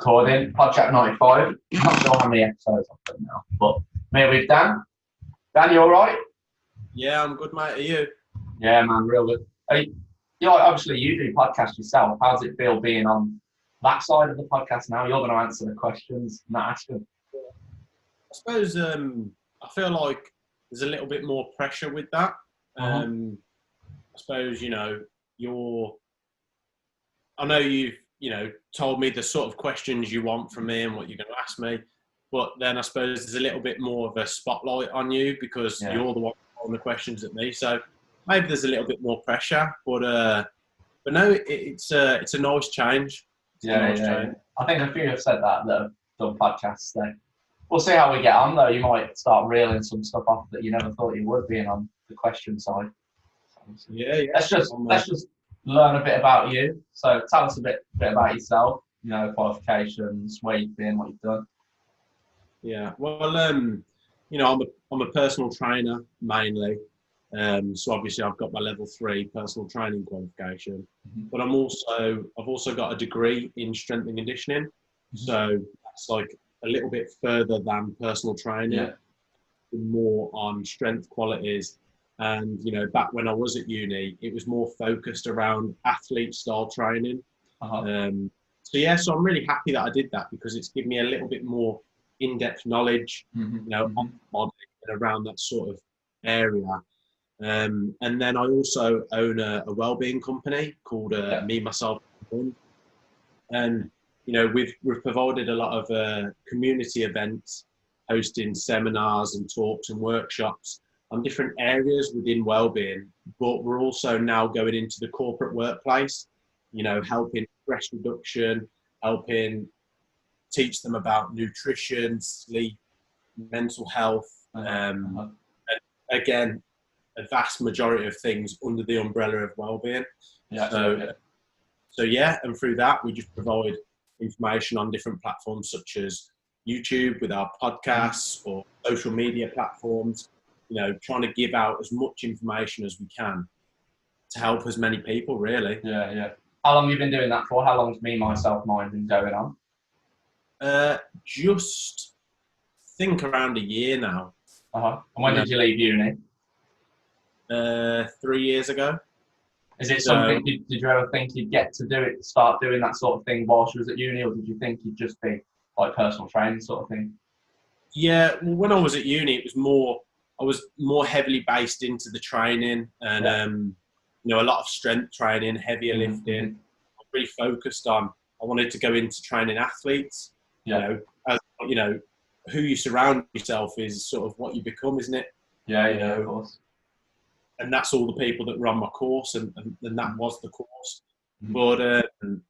Recording, PodJack95. Not sure how many episodes I've done now, but me with Dan. Dan, you alright? Yeah, I'm good, mate. Are you? Yeah, man, real good. Obviously, you do podcasts yourself. How does it feel being on that side of the podcast now? You're going to answer the questions, not ask them. I suppose I feel like there's a little bit more pressure with that. I suppose, I know you've, told me the sort of questions you want from me and what you're going to ask me. But then I suppose there's a little bit more of a spotlight on you because you're the one on the questions at me. So maybe there's a little bit more pressure, but no, it's a nice change. Change. I think a few have said that have done podcasts. So we'll see how we get on, though. You might start reeling some stuff off that you never thought you would, being on the question side. Yeah. Let's just learn a bit about you. So tell us a bit about yourself. Qualifications, where you've been, what you've done. Yeah. Well, I'm a personal trainer mainly. So obviously I've got my level 3 personal training qualification, but I've also got a degree in strength and conditioning. So that's like a little bit further than personal training, more on strength qualities. And, back when I was at uni, it was more focused around athlete style training. So I'm really happy that I did that because it's given me a little bit more in-depth knowledge, on the body and around that sort of area. And then I also own a wellbeing company called memyselfandmind. And, we've provided a lot of community events, hosting seminars and talks and workshops on different areas within wellbeing. But we're also now going into the corporate workplace, helping stress reduction, helping teach them about nutrition, sleep, mental health, and again, a vast majority of things under the umbrella of wellbeing. And through that, we just provide information on different platforms such as YouTube with our podcasts or social media platforms, trying to give out as much information as we can to help as many people, really. Yeah. How long have you been doing that for? How long has Me, Myself, Mind been going on? Just think around a year now. And when did you leave uni? 3 years ago. Is it something, did you ever think you'd get to start doing that sort of thing whilst you was at uni, or did you think you'd just be like personal training sort of thing? Yeah, well, when I was at uni, I was more heavily based into the training and, a lot of strength training, heavier lifting. I'm really focused on, I wanted to go into training athletes, who you surround yourself is sort of what you become, isn't it? Yeah, of course. And that's all the people that were on my course, and that was the course. But and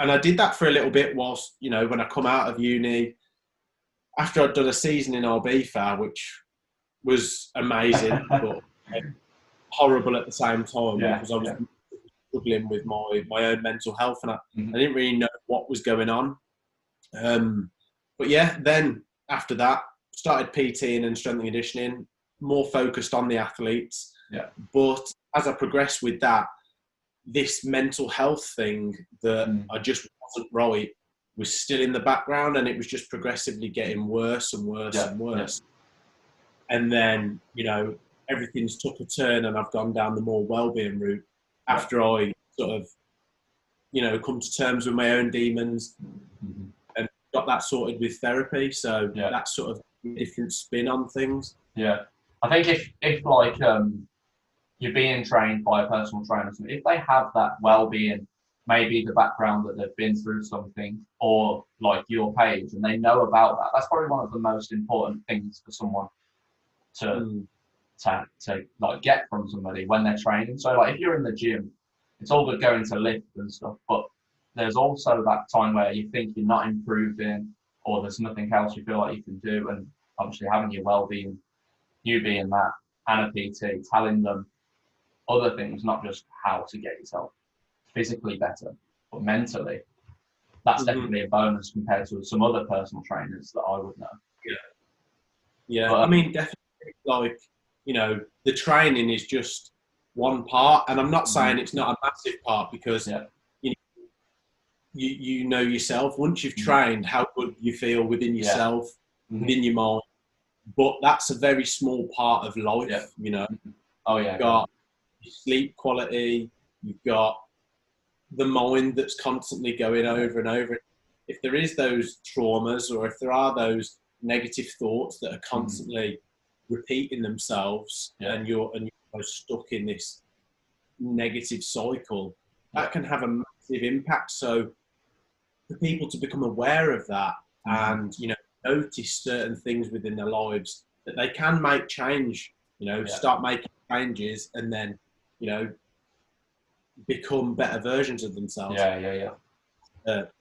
I did that for a little bit whilst, when I come out of uni, after I'd done a season in Ibiza, which was amazing, but horrible at the same time because I was struggling with my own mental health, and I didn't really know what was going on. But then after that, started PTing and strength and conditioning, more focused on the athletes. But as I progressed with that, this mental health thing that I just wasn't right was still in the background, and it was just progressively getting worse and worse and worse. And then, everything's took a turn, and I've gone down the more wellbeing route after I sort of, come to terms with my own demons and got that sorted with therapy. So that's sort of a different spin on things. Yeah. I think if like, you're being trained by a personal trainer, if they have that well-being, maybe the background that they've been through something, or like your page, and they know about that, that's probably one of the most important things for someone to like get from somebody when they're training. So like if you're in the gym, it's all good going to lift and stuff, but there's also that time where you think you're not improving, or there's nothing else you feel like you can do, and obviously having your well-being, you being that, and a PT, telling them other things, not just how to get yourself physically better, but mentally. That's definitely a bonus compared to some other personal trainers that I would know. Yeah. But, I mean, definitely, like, the training is just one part, and I'm not saying it's not a massive part because, you know yourself. Once you've trained, how good you feel within yourself, within your mind. But that's a very small part of life, you know. Oh yeah. You've got your sleep quality, you've got the mind that's constantly going over and over. If there is those traumas, or if there are those negative thoughts that are constantly repeating themselves, and you're stuck in this negative cycle, that can have a massive impact. So for people to become aware of that, and notice certain things within their lives, that they can make change, start making changes, and then become better versions of themselves.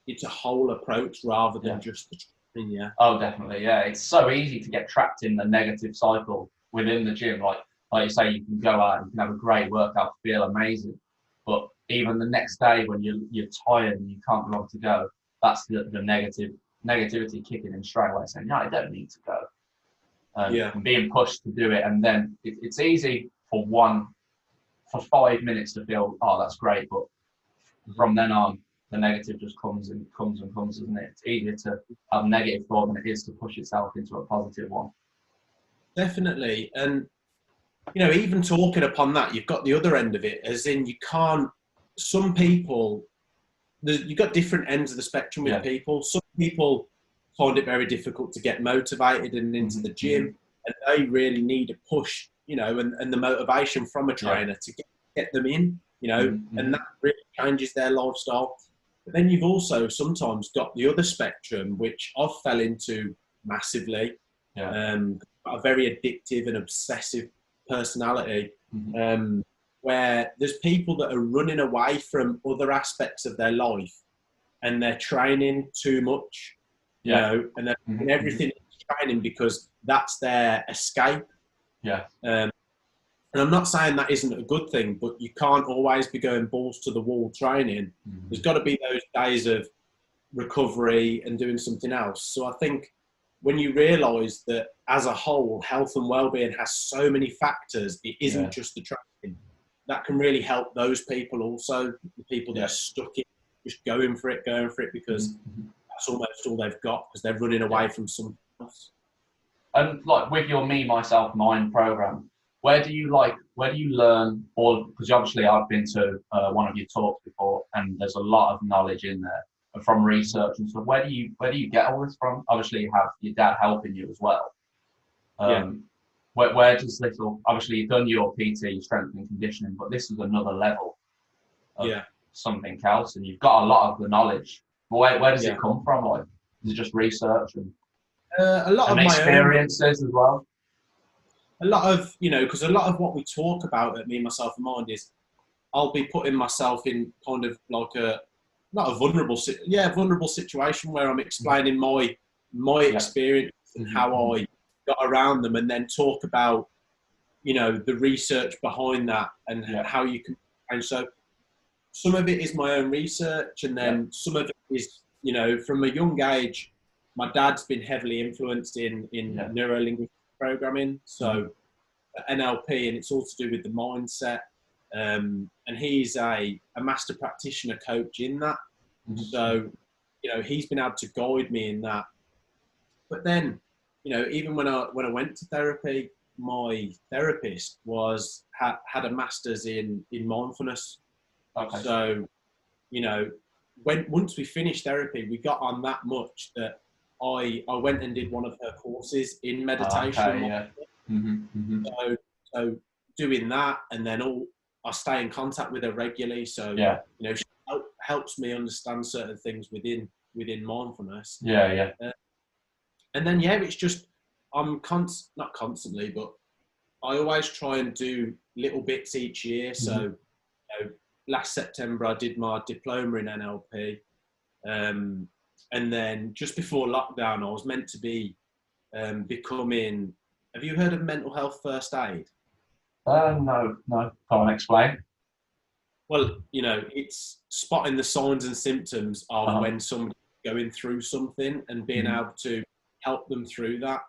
It's a whole approach rather than just the training. Oh, definitely. Yeah, it's so easy to get trapped in the negative cycle within the gym. Like you say, you can go out and you can have a great workout, feel amazing, but even the next day when you're tired and you can't be able to go, that's the negativity kicking in straight away, saying, no, I don't need to go. And being pushed to do it. And then it's easy for 5 minutes to feel, oh, that's great. But from then on, the negative just comes and comes, isn't it? It's easier to have a negative thought than it is to push itself into a positive one. Definitely. And, even talking upon that, you've got the other end of it, as in some people, you've got different ends of the spectrum with people. Some people find it very difficult to get motivated and into the gym, and they really need a push, and the motivation from a trainer to get them in, and that really changes their lifestyle. But then you've also sometimes got the other spectrum, which I've fell into massively, a very addictive and obsessive personality, where there's people that are running away from other aspects of their life, and they're training too much, and they're doing everything in training because that's their escape. And I'm not saying that isn't a good thing, but you can't always be going balls to the wall training. There's got to be those days of recovery and doing something else. So I think when you realise that as a whole, health and well-being has so many factors, it isn't just the training, that can really help those people also, the people that are stuck in, just going for it because that's almost all they've got, because they're running away from something else. And like with your Me, Myself, Mind program, where do you learn all? Because obviously I've been to one of your talks before, and there's a lot of knowledge in there from research and stuff. Where do you get all this from? Obviously you have your dad helping you as well. Where does this all? Obviously you've done your PT, your strength and conditioning, but this is another level of something else, and you've got a lot of the knowledge. But where does it come from? Like, is it just research and a lot of experiences as well? A lot of, because a lot of what we talk about at Me, Myself and Mind is I'll be putting myself in kind of like not a vulnerable situation where I'm explaining my experience and how I got around them, and then talk about, the research behind that and how you can. And so some of it is my own research, and then some of it is, from a young age, my dad's been heavily influenced in neuro-linguistic programming, so NLP, and it's all to do with the mindset. And he's a master practitioner coach in that. So, he's been able to guide me in that. But then, even when I went to therapy, my therapist had a master's in mindfulness. Okay. So, once we finished therapy, we got on that much that I went and did one of her courses in meditation. So doing that, and then I stay in contact with her regularly. So she helps me understand certain things within mindfulness. And then it's just I'm not constantly, but I always try and do little bits each year. So last September I did my diploma in NLP. And then just before lockdown, I was meant to be becoming. Have you heard of mental health first aid? No. Can't explain. Well, it's spotting the signs and symptoms of when somebody's going through something and being able to help them through that.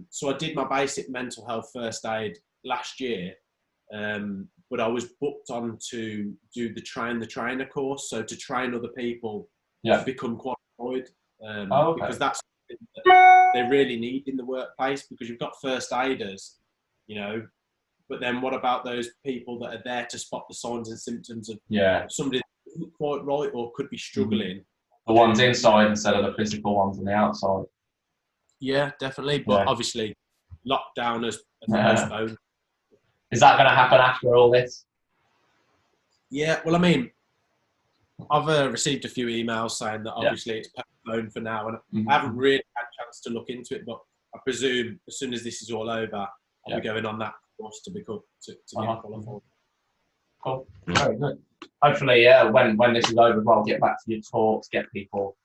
So I did my basic mental health first aid last year, but I was booked on to do the train the trainer course, so to train other people to become qualified, because that's something that they really need in the workplace, because you've got first aiders, you know, but then what about those people that are there to spot the signs and symptoms of somebody that isn't quite right or could be struggling? The ones inside instead of the physical ones on the outside. Yeah, definitely. But obviously, lockdown has postponed. Is that going to happen after all this? Yeah, well, I mean, I've received a few emails saying that obviously it's postponed for now, and I haven't really had a chance to look into it, but I presume as soon as this is all over, I'll be going on that course to get qualified. Cool. Very good. Hopefully, when this is over, we'll get back to your talks, get people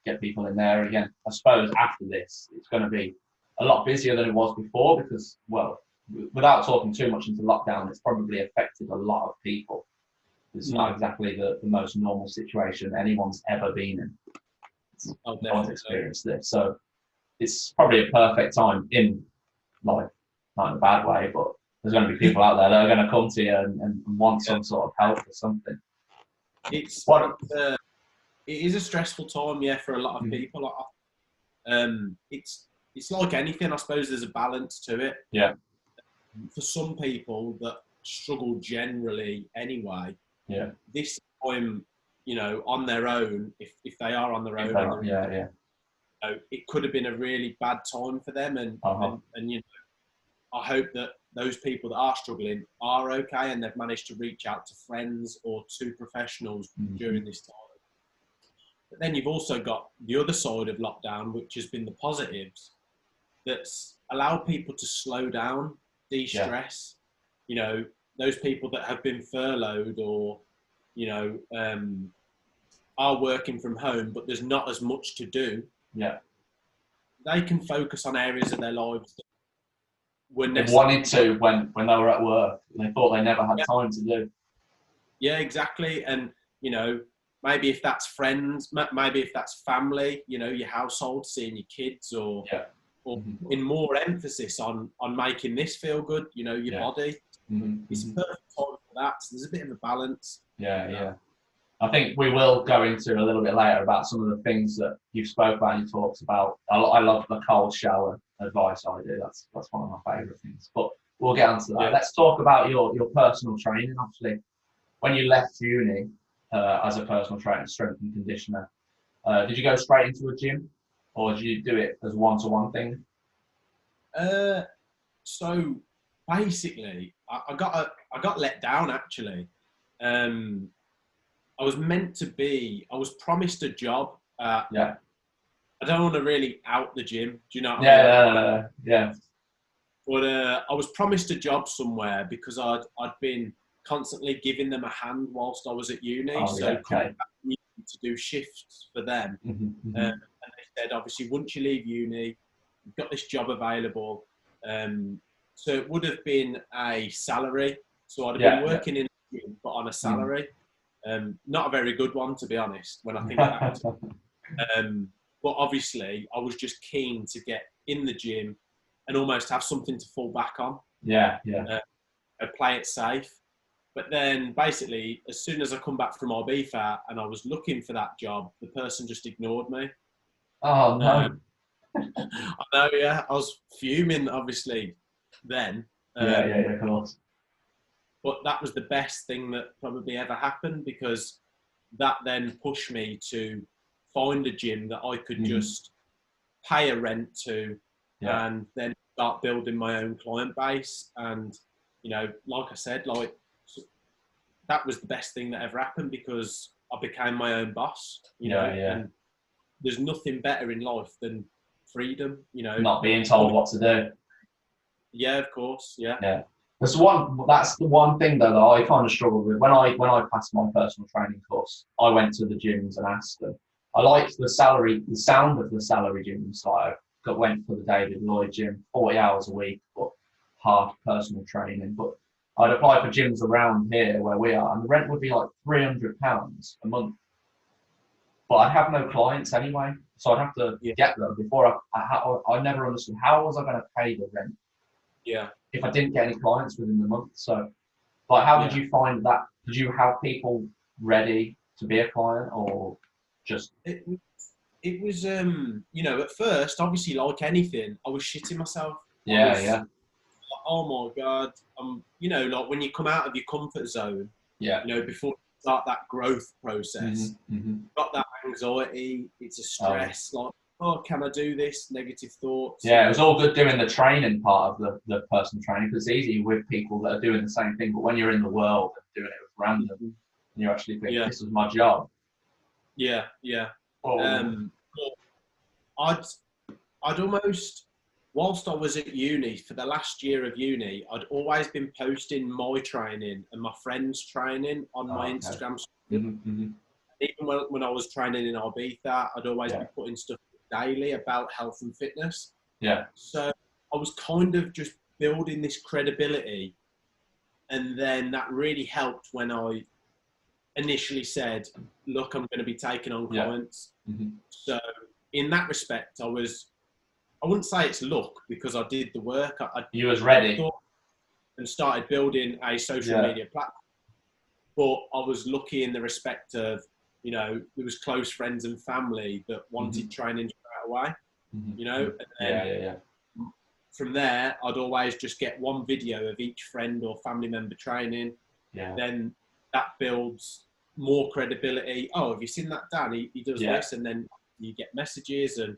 in there again. I suppose after this, it's going to be a lot busier than it was before because, well, without talking too much into lockdown, it's probably affected a lot of people. It's not exactly the most normal situation anyone's ever been in. No one's experienced this. So it's probably a perfect time in life, not in a bad way, but there's going to be people out there that are going to come to you and want some sort of help or something. It is a stressful time, for a lot of people. It's like anything, I suppose there's a balance to it. Yeah. For some people that struggle generally anyway, this time, on their own, if they are on their own, it could have been a really bad time for them, and I hope that those people that are struggling are okay and they've managed to reach out to friends or to professionals during this time. But then you've also got the other side of lockdown, which has been the positives, that's allowed people to slow down, de-stress. Those people that have been furloughed or, are working from home, but there's not as much to do. Yeah. They can focus on areas of their lives that they wanted to when they were at work and they thought they never had time to do. Yeah, exactly. And, maybe if that's friends, maybe if that's family, your household, seeing your kids or in more emphasis on making this feel good, your body. It's a perfect time for that. So there's a bit of a balance. Yeah. I think we will go into a little bit later about some of the things that you've spoke about and you talked about. I love the cold shower advice I do. That's one of my favourite things. But we'll get onto that. Let's talk about your personal training. Obviously, when you left uni as a personal trainer, strength and conditioner, did you go straight into a gym or did you do it as one-to-one thing? So basically, I got let down actually. I was promised a job. I don't want to really out the gym. Do you know what I mean? Yeah. But I was promised a job somewhere because I'd been constantly giving them a hand whilst I was at uni. Coming back to do shifts for them. And they said, obviously, once you leave uni, you've got this job available. So it would have been a salary. So I'd have been working in a gym, but on a salary. Not a very good one, to be honest, when I think about it. But obviously, I was just keen to get in the gym and almost have something to fall back on. Play it safe. But then basically, as soon as I come back from Ibiza and I was looking for that job, the person just ignored me. Oh, no. I know, I was fuming, obviously, then. Of course. But that was the best thing that probably ever happened because that then pushed me to find a gym that I could just pay a rent to and then start building my own client base. And, like I said, that was the best thing that ever happened because I became my own boss, and there's nothing better in life than freedom, Not being told what to do. Yeah, of course. Yeah. That's the one thing though that I kind of struggled with when I passed my personal training course. I went to the gyms and asked them. I liked the sound of the salary gyms. So I went for the David Lloyd gym, 40 hours a week, but half personal training. But I'd apply for gyms around here where we are, and the rent would be like £300 a month. But I'd have no clients anyway, so I'd have to get them before I never understood how was I going to pay the rent. If I didn't get any clients within the month. So Like, how did you find that? Did you have people ready to be a client, or just? It was, you know, at first, obviously, like anything, I was shitting myself. Yeah, yeah. Oh my God. You know, like when you come out of your comfort zone, Yeah. you know, before you start that growth process, got that anxiety, it's a stress, like, oh, can I do this? Negative thoughts. Yeah, it was all good doing the training part of the personal training, because it's easy with people that are doing the same thing, but when you're in the world and doing it with random, and you actually think, this is my job. Yeah, yeah. Oh. I'd almost, whilst I was at uni, for the last year of uni, I'd always been posting my training and my friends' training on my Instagram. Even when I was training in Ibiza, I'd always be putting stuff daily about health and fitness. Yeah. So I was kind of just building this credibility. And then that really helped when I initially said, look, I'm going to be taking on clients. So in that respect, I wouldn't say it's luck, because I did the work. You was ready. And started building a social media platform. But I was lucky in the respect of, you know, there was close friends and family that wanted training straight away, you know. And then from there, I'd always just get one video of each friend or family member training. Yeah. Then that builds more credibility. Oh, have you seen that Dan? He does this, and then you get messages, and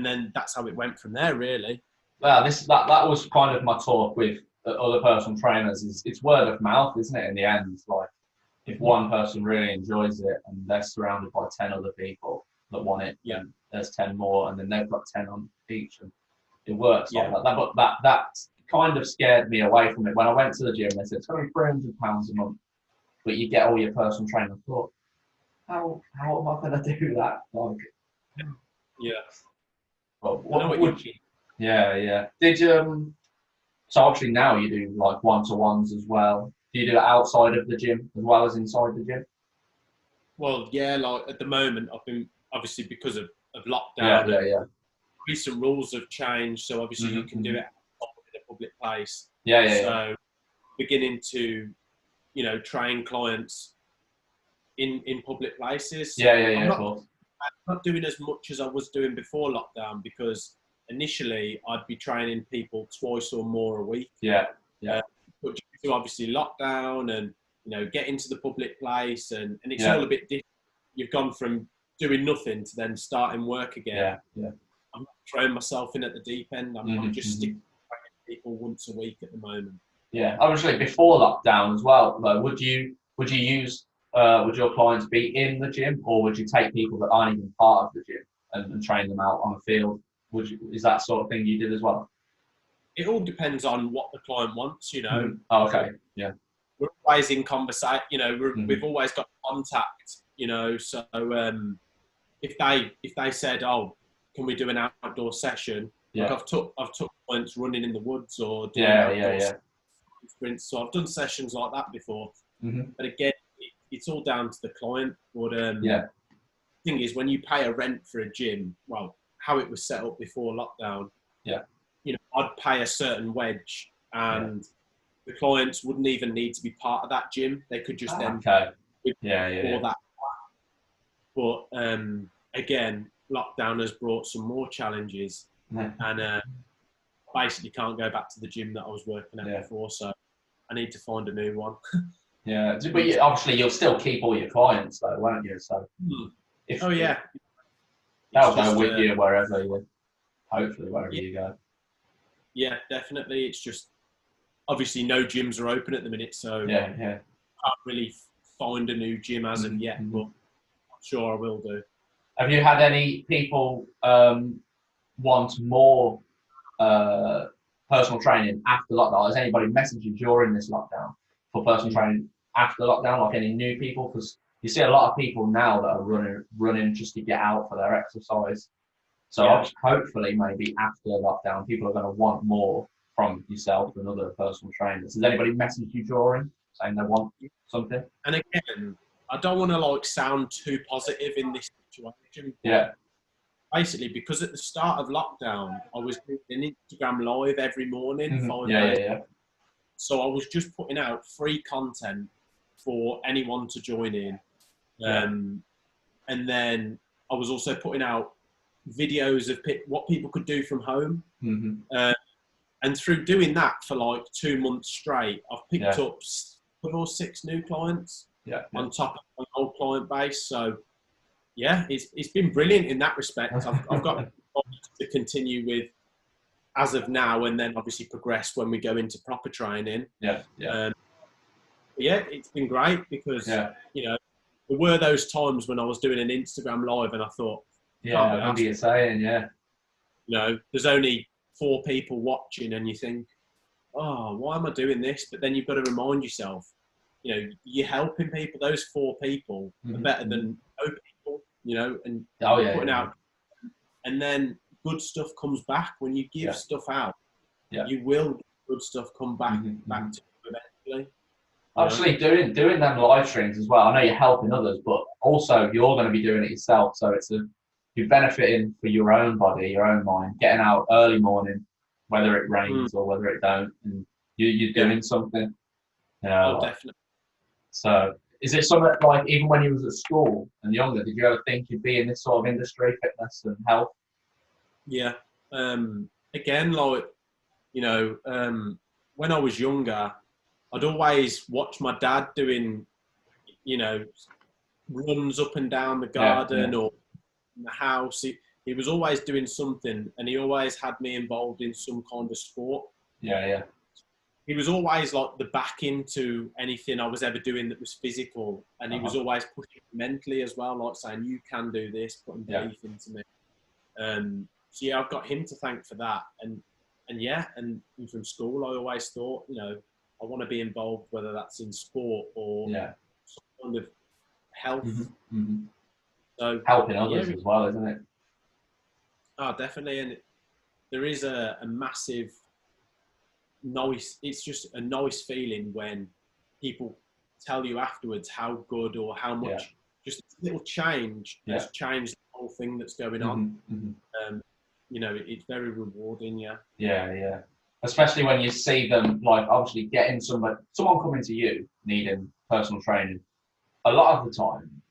then that's how it went from there, really. Well, that was kind of my talk with other personal trainers. It's word of mouth, isn't it? In the end, like, if one person really enjoys it and they're surrounded by 10 other people that want it, then there's 10 more, and then they've got 10 on each, and it works like that. But that kind of scared me away from it. When I went to the gym, they said it's going to be £300 a month, but you get all your personal training. I thought, how am I going to do that? Like, But what would you? Yeah. Did you? So obviously now you do like one-to-ones as well. Do you do it outside of the gym as well as inside the gym? Well, yeah. Like at the moment, I've been, obviously because of lockdown. Recent rules have changed, so obviously you can do it in a public place. So beginning to, you know, train clients in public places. Of course. I'm not doing as much as I was doing before lockdown, because initially I'd be training people twice or more a week. But due to obviously lockdown and, you know, getting to the public place, and it's all a bit different. You've gone from doing nothing to then starting work again. I'm not throwing myself in at the deep end. I'm just sticking to people once a week at the moment. Yeah, obviously before lockdown as well, though, would you use would your clients be in the gym, or would you take people that aren't even part of the gym and train them out on the field? Is that sort of thing you did as well? It all depends on what the client wants, you know. Yeah. We're always in conversation, you know. We've always got contact, you know. So if they said, "Oh, can we do an outdoor session?" Like I've took clients running in the woods or doing sprints. So I've done sessions like that before. But again, it's all down to the client. But the thing is, when you pay a rent for a gym, well, how it was set up before lockdown, you know, I'd pay a certain wage, and the clients wouldn't even need to be part of that gym. They could just then that. But again, lockdown has brought some more challenges, and basically can't go back to the gym that I was working at before. So I need to find a new one. But obviously you'll still keep all your clients though, won't you? So they'll go with you wherever you, hopefully wherever you go. Yeah, definitely. It's just obviously no gyms are open at the minute, so I can't really find a new gym as of yet, but I'm sure I will do. Have you had any people want more personal training after lockdown? Has anybody messaged you during this lockdown for personal training after lockdown, like any new people? Because you see a lot of people now that are running just to get out for their exercise. So hopefully maybe after lockdown, people are going to want more from yourself and other personal trainers. Has anybody messaged you during saying they want something? And again, I don't want to like sound too positive in this situation. Basically, because at the start of lockdown, I was doing an Instagram live every morning, 5 days. So I was just putting out free content for anyone to join in. And then I was also putting out videos of what people could do from home. And through doing that for like 2 months straight, I've picked up 5 or 6 new clients on top of my old client base. So yeah, it's been brilliant in that respect. I've got to continue with as of now, and then obviously progress when we go into proper training. It's been great because you know, there were those times when I was doing an Instagram live and I thought, I remember you saying, you know, there's only 4 people watching, and you think, oh, why am I doing this? But then you've got to remind yourself, you know, you're helping people. Those 4 people are better than no people, you know, and putting out. And then good stuff comes back when you give stuff out. You will get good stuff come back to you eventually. Actually, doing them live streams as well. I know you're helping others, but also you're going to be doing it yourself. So you're benefiting for your own body, your own mind, getting out early morning, whether it rains or whether it don't, and you're doing something. You know, definitely. So is it something like, even when you was at school and younger, did you ever think you'd be in this sort of industry, fitness and health? Yeah. Again, like, you know, when I was younger, I'd always watch my dad doing, you know, runs up and down the garden or in the house. He was always doing something, and he always had me involved in some kind of sport. He was always like the back into anything I was ever doing that was physical, and he was always pushing mentally as well, like saying, you can do this, putting belief into me. So yeah, I've got him to thank for that. And from school, I always thought, you know, I want to be involved, whether that's in sport or some kind of health. So helping others as well, isn't it? Oh, definitely. And there is a massive nice, it's just a nice feeling when people tell you afterwards how good or how much just a little change has changed the whole thing that's going on. You know, it's very rewarding. Especially when you see them, like, obviously getting someone coming to you needing personal training. A lot of the time,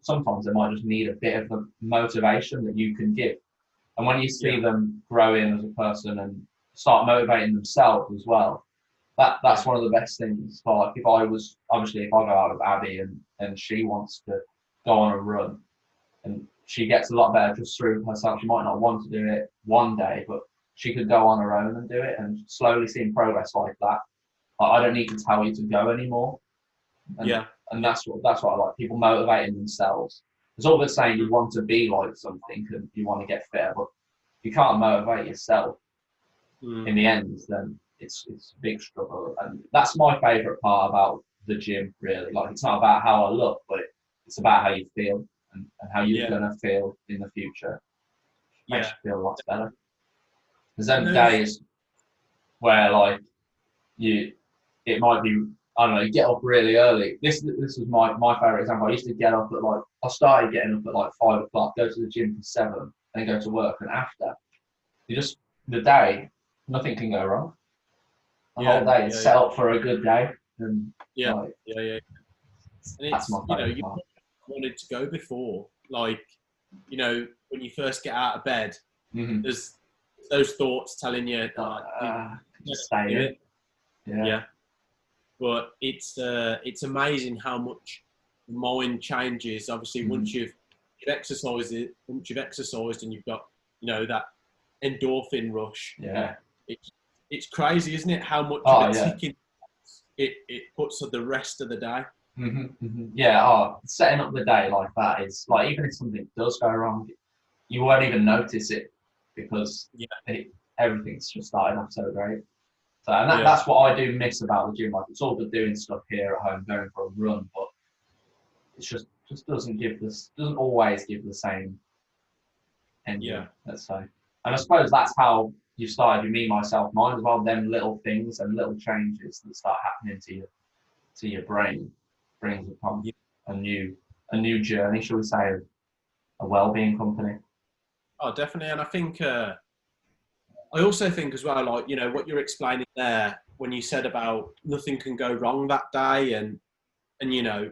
sometimes they might just need a bit of the motivation that you can give. And when you see them growing as a person and start motivating themselves as well, that's one of the best things. Like, if I go out with Abby and she wants to go on a run, and she gets a lot better just through herself. She might not want to do it one day, but she could go on her own and do it, and slowly seeing progress like that. Like, I don't need to tell you to go anymore. And that's what I like. People motivating themselves. It's all the saying you want to be like something and you want to get fitter, but if you can't motivate yourself in the end, then it's a big struggle. And that's my favourite part about the gym, really. Like, it's not about how I look, but it's about how you feel and how you're gonna feel in the future. Makes you feel a lot better. There's them days where, like, it might be, I don't know, you get up really early. This was my favourite example. I used to get up at I started getting up at like 5 o'clock, go to the gym for 7, then go to work, and after, the day, nothing can go wrong. The whole day is set up for a good day. And And it's, you know, you wanted to go before, like, you know, when you first get out of bed, there's those thoughts telling you, just stay in. But it's amazing how much the mind changes. Obviously, once you've exercised and you've got, you know, that endorphin rush. It's crazy, isn't it? How much of a ticking it puts at the rest of the day. Setting up the day like that is like, even if something does go wrong, you won't even notice it because everything's just starting off so great. So, and that's what I do miss about the gym. Like, it's all good doing stuff here at home, going for a run, but it's just doesn't always give the same ending, let's say. And I suppose that's how you started your Me, Myself, Mind as well. Them little things and little changes that start happening to your brain brings upon a new journey, shall we say, of a wellbeing company. Oh, definitely. And I think I also think as well, like, you know, what you're explaining there, when you said about nothing can go wrong that day, and you know,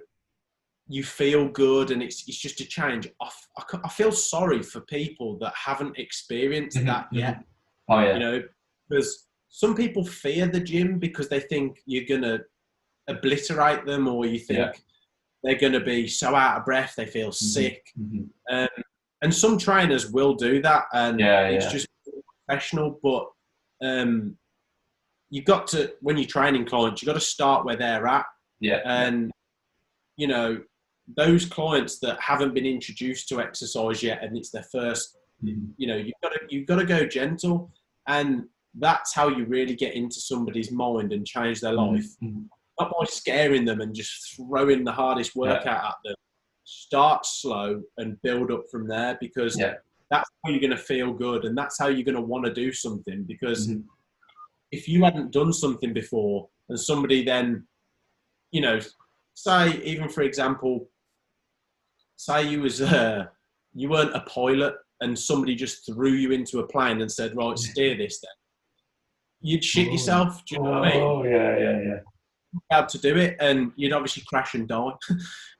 you feel good, and it's just a change. I feel sorry for people that haven't experienced that yet. Oh yeah. You know, because some people fear the gym because they think you're gonna obliterate them, or you think they're gonna be so out of breath they feel sick. And some trainers will do that, and it's just professional. But you've got to, when you're training clients, you've got to start where they're at. And you know, those clients that haven't been introduced to exercise yet, and it's their first, you know, you've got to go gentle, and that's how you really get into somebody's mind and change their life. Not by scaring them and just throwing the hardest workout at them. Start slow and build up from there, because that's how you're going to feel good, and that's how you're going to want to do something. Because if you hadn't done something before, and somebody then, you know, say, even for example, say you weren't a pilot, and somebody just threw you into a plane and said, right, steer this then. You'd shit yourself. Do you know what I mean? Oh, yeah. How to do it, and you'd obviously crash and die.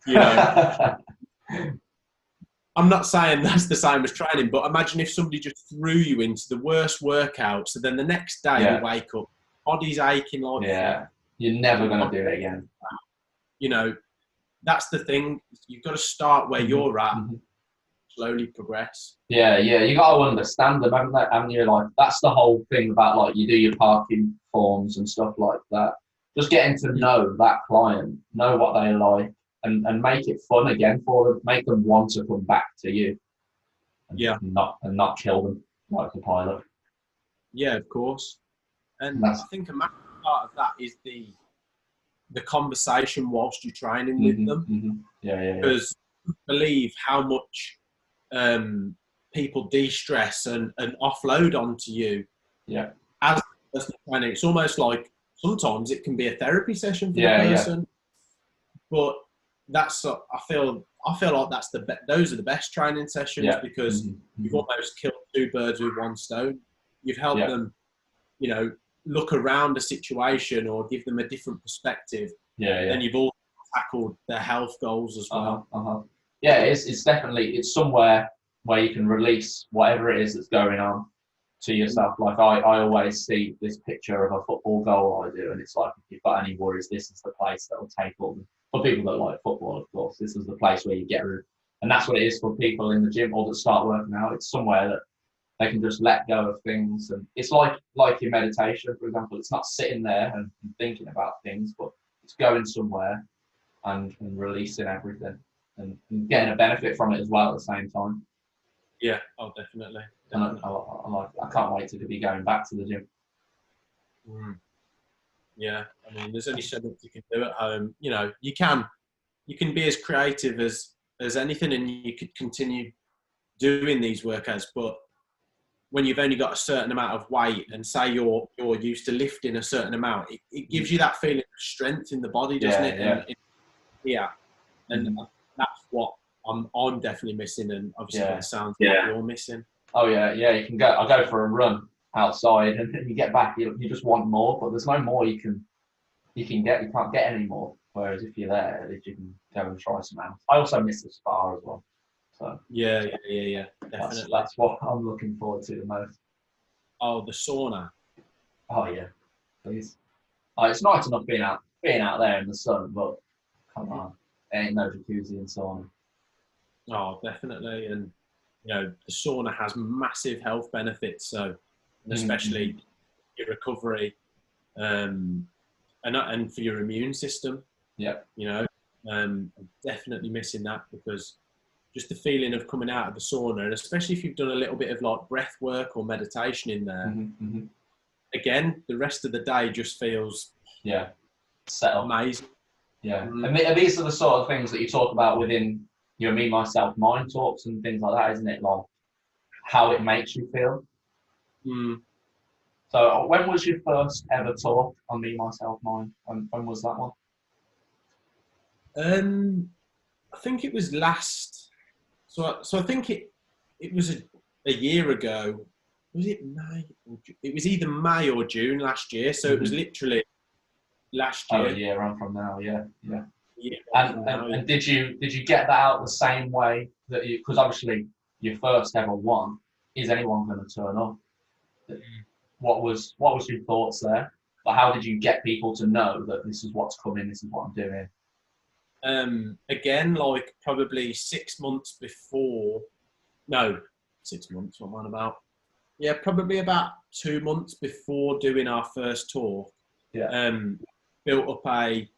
You know, I'm not saying that's the same as training, but imagine if somebody just threw you into the worst workout, so then the next day you wake up, body's aching like you're never going to do it again. You know, that's the thing. You've got to start where you're at, slowly progress. Yeah, you got to understand them, haven't you? Like, that's the whole thing about, like, you do your parking forms and stuff like that. Just getting to know that client, know what they like, and make it fun again for them. Make them want to come back to you. And not kill them like the pilot. Yeah, of course. And I think a massive part of that is the conversation whilst you're training with them. Because I believe how much people de-stress and offload onto you. As a personal trainer, it's almost like sometimes it can be a therapy session for the person. But that's I feel like that's those are the best training sessions, because you've almost killed two birds with one stone. You've helped them, you know, look around a situation or give them a different perspective. And you've also tackled their health goals as well. Yeah, it's definitely, it's somewhere where you can release whatever it is that's going on to yourself. Like, I always see this picture of a football goal I do, and it's like, if you've got any worries, this is the place that will take all them. For people that like football, of course, this is the place where you get rid of, and that's what it is for people in the gym or that start working out. It's somewhere that they can just let go of things, and it's like your meditation, for example. It's not sitting there and thinking about things, but it's going somewhere and releasing everything and getting a benefit from it as well at the same time. Yeah, definitely. And I can't wait to be going back to the gym. Yeah, I mean, there's only so much you can do at home. You know, you can be as creative as anything, and you could continue doing these workouts. But when you've only got a certain amount of weight, and say you're used to lifting a certain amount, it gives you that feeling of strength in the body, doesn't it? And that's what I'm definitely missing, and obviously it sounds like you're missing. Oh yeah, you can go. I go for a run outside, and then you get back. You just want more, but there's no more you can get. You can't get any more. Whereas if you're there, at least you can go and try some else. I also miss the spa as well. So yeah, definitely. That's what I'm looking forward to the most. Oh, the sauna. Oh yeah, please. Oh, it's nice enough being out there in the sun, but come on, there ain't no jacuzzi and sauna. Oh, definitely, and you know, the sauna has massive health benefits. So, and especially your recovery, and for your immune system. You know, I'm definitely missing that, because just the feeling of coming out of the sauna, and especially if you've done a little bit of like breath work or meditation in there, again, the rest of the day just feels settled. Amazing. And these are the sort of things that you talk about within your me, myself, mind talks and things like that, isn't it? Like how it makes you feel. So when was your first ever talk on me, myself, mind? When was that one? I think it was last. So I think it was a year ago. was it May? It was either May or June last year. So it was literally last year. Oh, a year on from now, yeah. Yeah, And did you get that out the same way that you? Because obviously your first ever one, is anyone going to turn up? What was your thoughts there? Like, how did you get people to know that this is what's coming, this is what I'm doing? Again, like probably 6 months before. No, 6 months. What am I about? Yeah, probably about 2 months before doing our first talk. Yeah. Built up a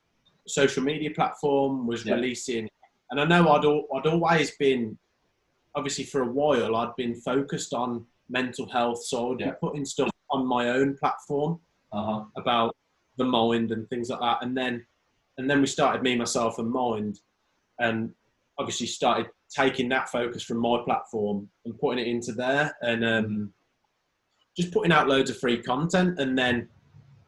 social media platform, was releasing, and I know I'd always been, obviously for a while, I'd been focused on mental health, so I'd be putting stuff on my own platform about the mind and things like that, and then we started Me, Myself and Mind, and obviously started taking that focus from my platform and putting it into there, and just putting out loads of free content, and then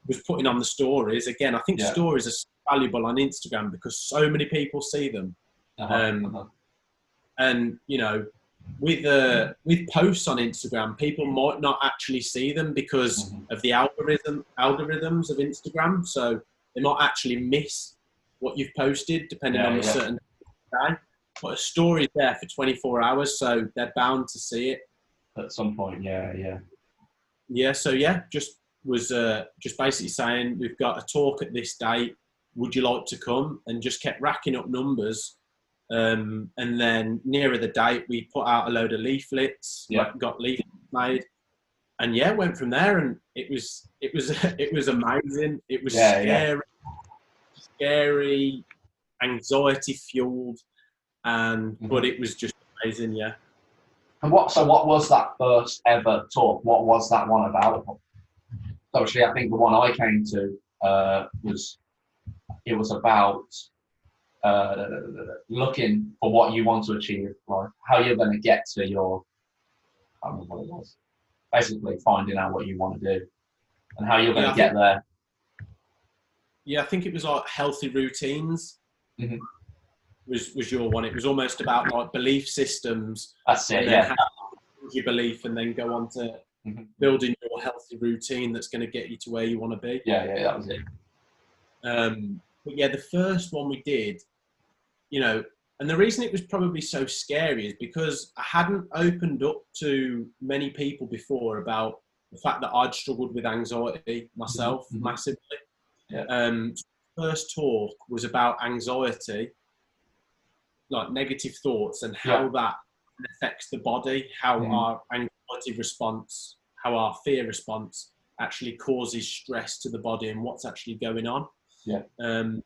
was putting on the stories. Again, I think stories are valuable on Instagram because so many people see them. And, you know, with posts on Instagram, people might not actually see them because of the algorithms of Instagram. So they might actually miss what you've posted depending on the certain day. But a story's there for 24 hours, so they're bound to see it. At some point, yeah. So just basically saying, we've got a talk at this date, would you like to come? And just kept racking up numbers. And then nearer the date, we put out a load of leaflets, got leaflets made, and went from there. And it was amazing. It was scary, anxiety fueled, but it was just amazing. Yeah. And what was that first ever talk? What was that one about? Obviously, I think the one I came to was about looking for what you want to achieve, like how you're going to get to your, I don't know what it was, basically finding out what you want to do and how you're going to get there. Yeah, I think it was like healthy routines. Was your one. It was almost about like belief systems. That's it, Your belief, and then go on to building your healthy routine that's going to get you to where you want to be. Yeah, that was it. But yeah, the first one we did, you know, and the reason it was probably so scary is because I hadn't opened up to many people before about the fact that I'd struggled with anxiety myself massively. First talk was about anxiety, like negative thoughts, and how that affects the body, how our anxiety response, how our fear response actually causes stress to the body and what's actually going on. And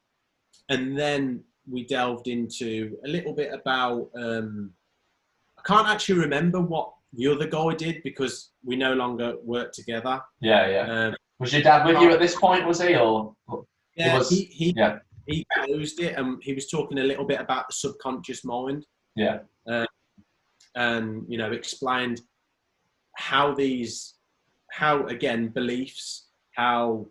then we delved into a little bit about, I can't actually remember what the other guy did because we no longer work together. Was your dad with you at this point, was he? Or he closed it, and he was talking a little bit about the subconscious mind. And, you know, explained how again, beliefs, how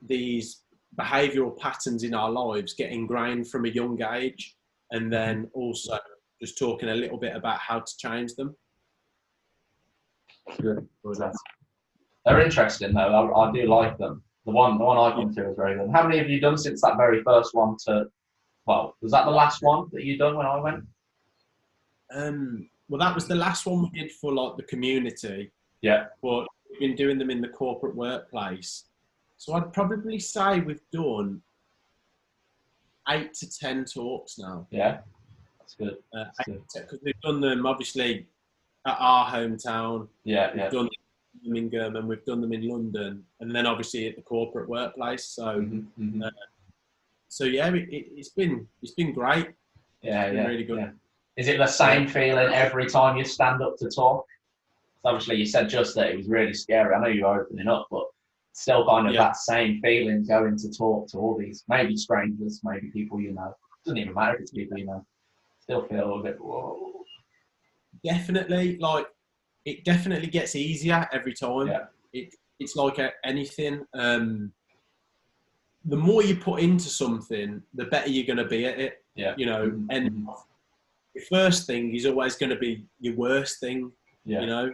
these behavioural patterns in our lives get ingrained from a young age, and then also just talking a little bit about how to change them. Good. They're interesting though. I do like them. The one I come to is very good. How many have you done since that very first one was that the last one that you done when I went? Well, that was the last one we did for like the community. But we've been doing them in the corporate workplace. So I'd probably say we've done 8 to 10 talks now. Yeah, that's good. Because we've done them obviously at our hometown. We've done them in Birmingham, and we've done them in London, and then obviously at the corporate workplace. So, so yeah, it's been great. It's been really good. Is it the same feeling every time you stand up to talk? Obviously, you said just that it was really scary. I know you were opening up, but still kind of that same feeling going to talk to all these, maybe strangers, maybe people you know. It doesn't even matter if it's people you know. Still feel a little bit, whoa. Definitely, like, it definitely gets easier every time. It's like anything. The more you put into something, the better you're going to be at it. You know, and your first thing is always going to be your worst thing. You know,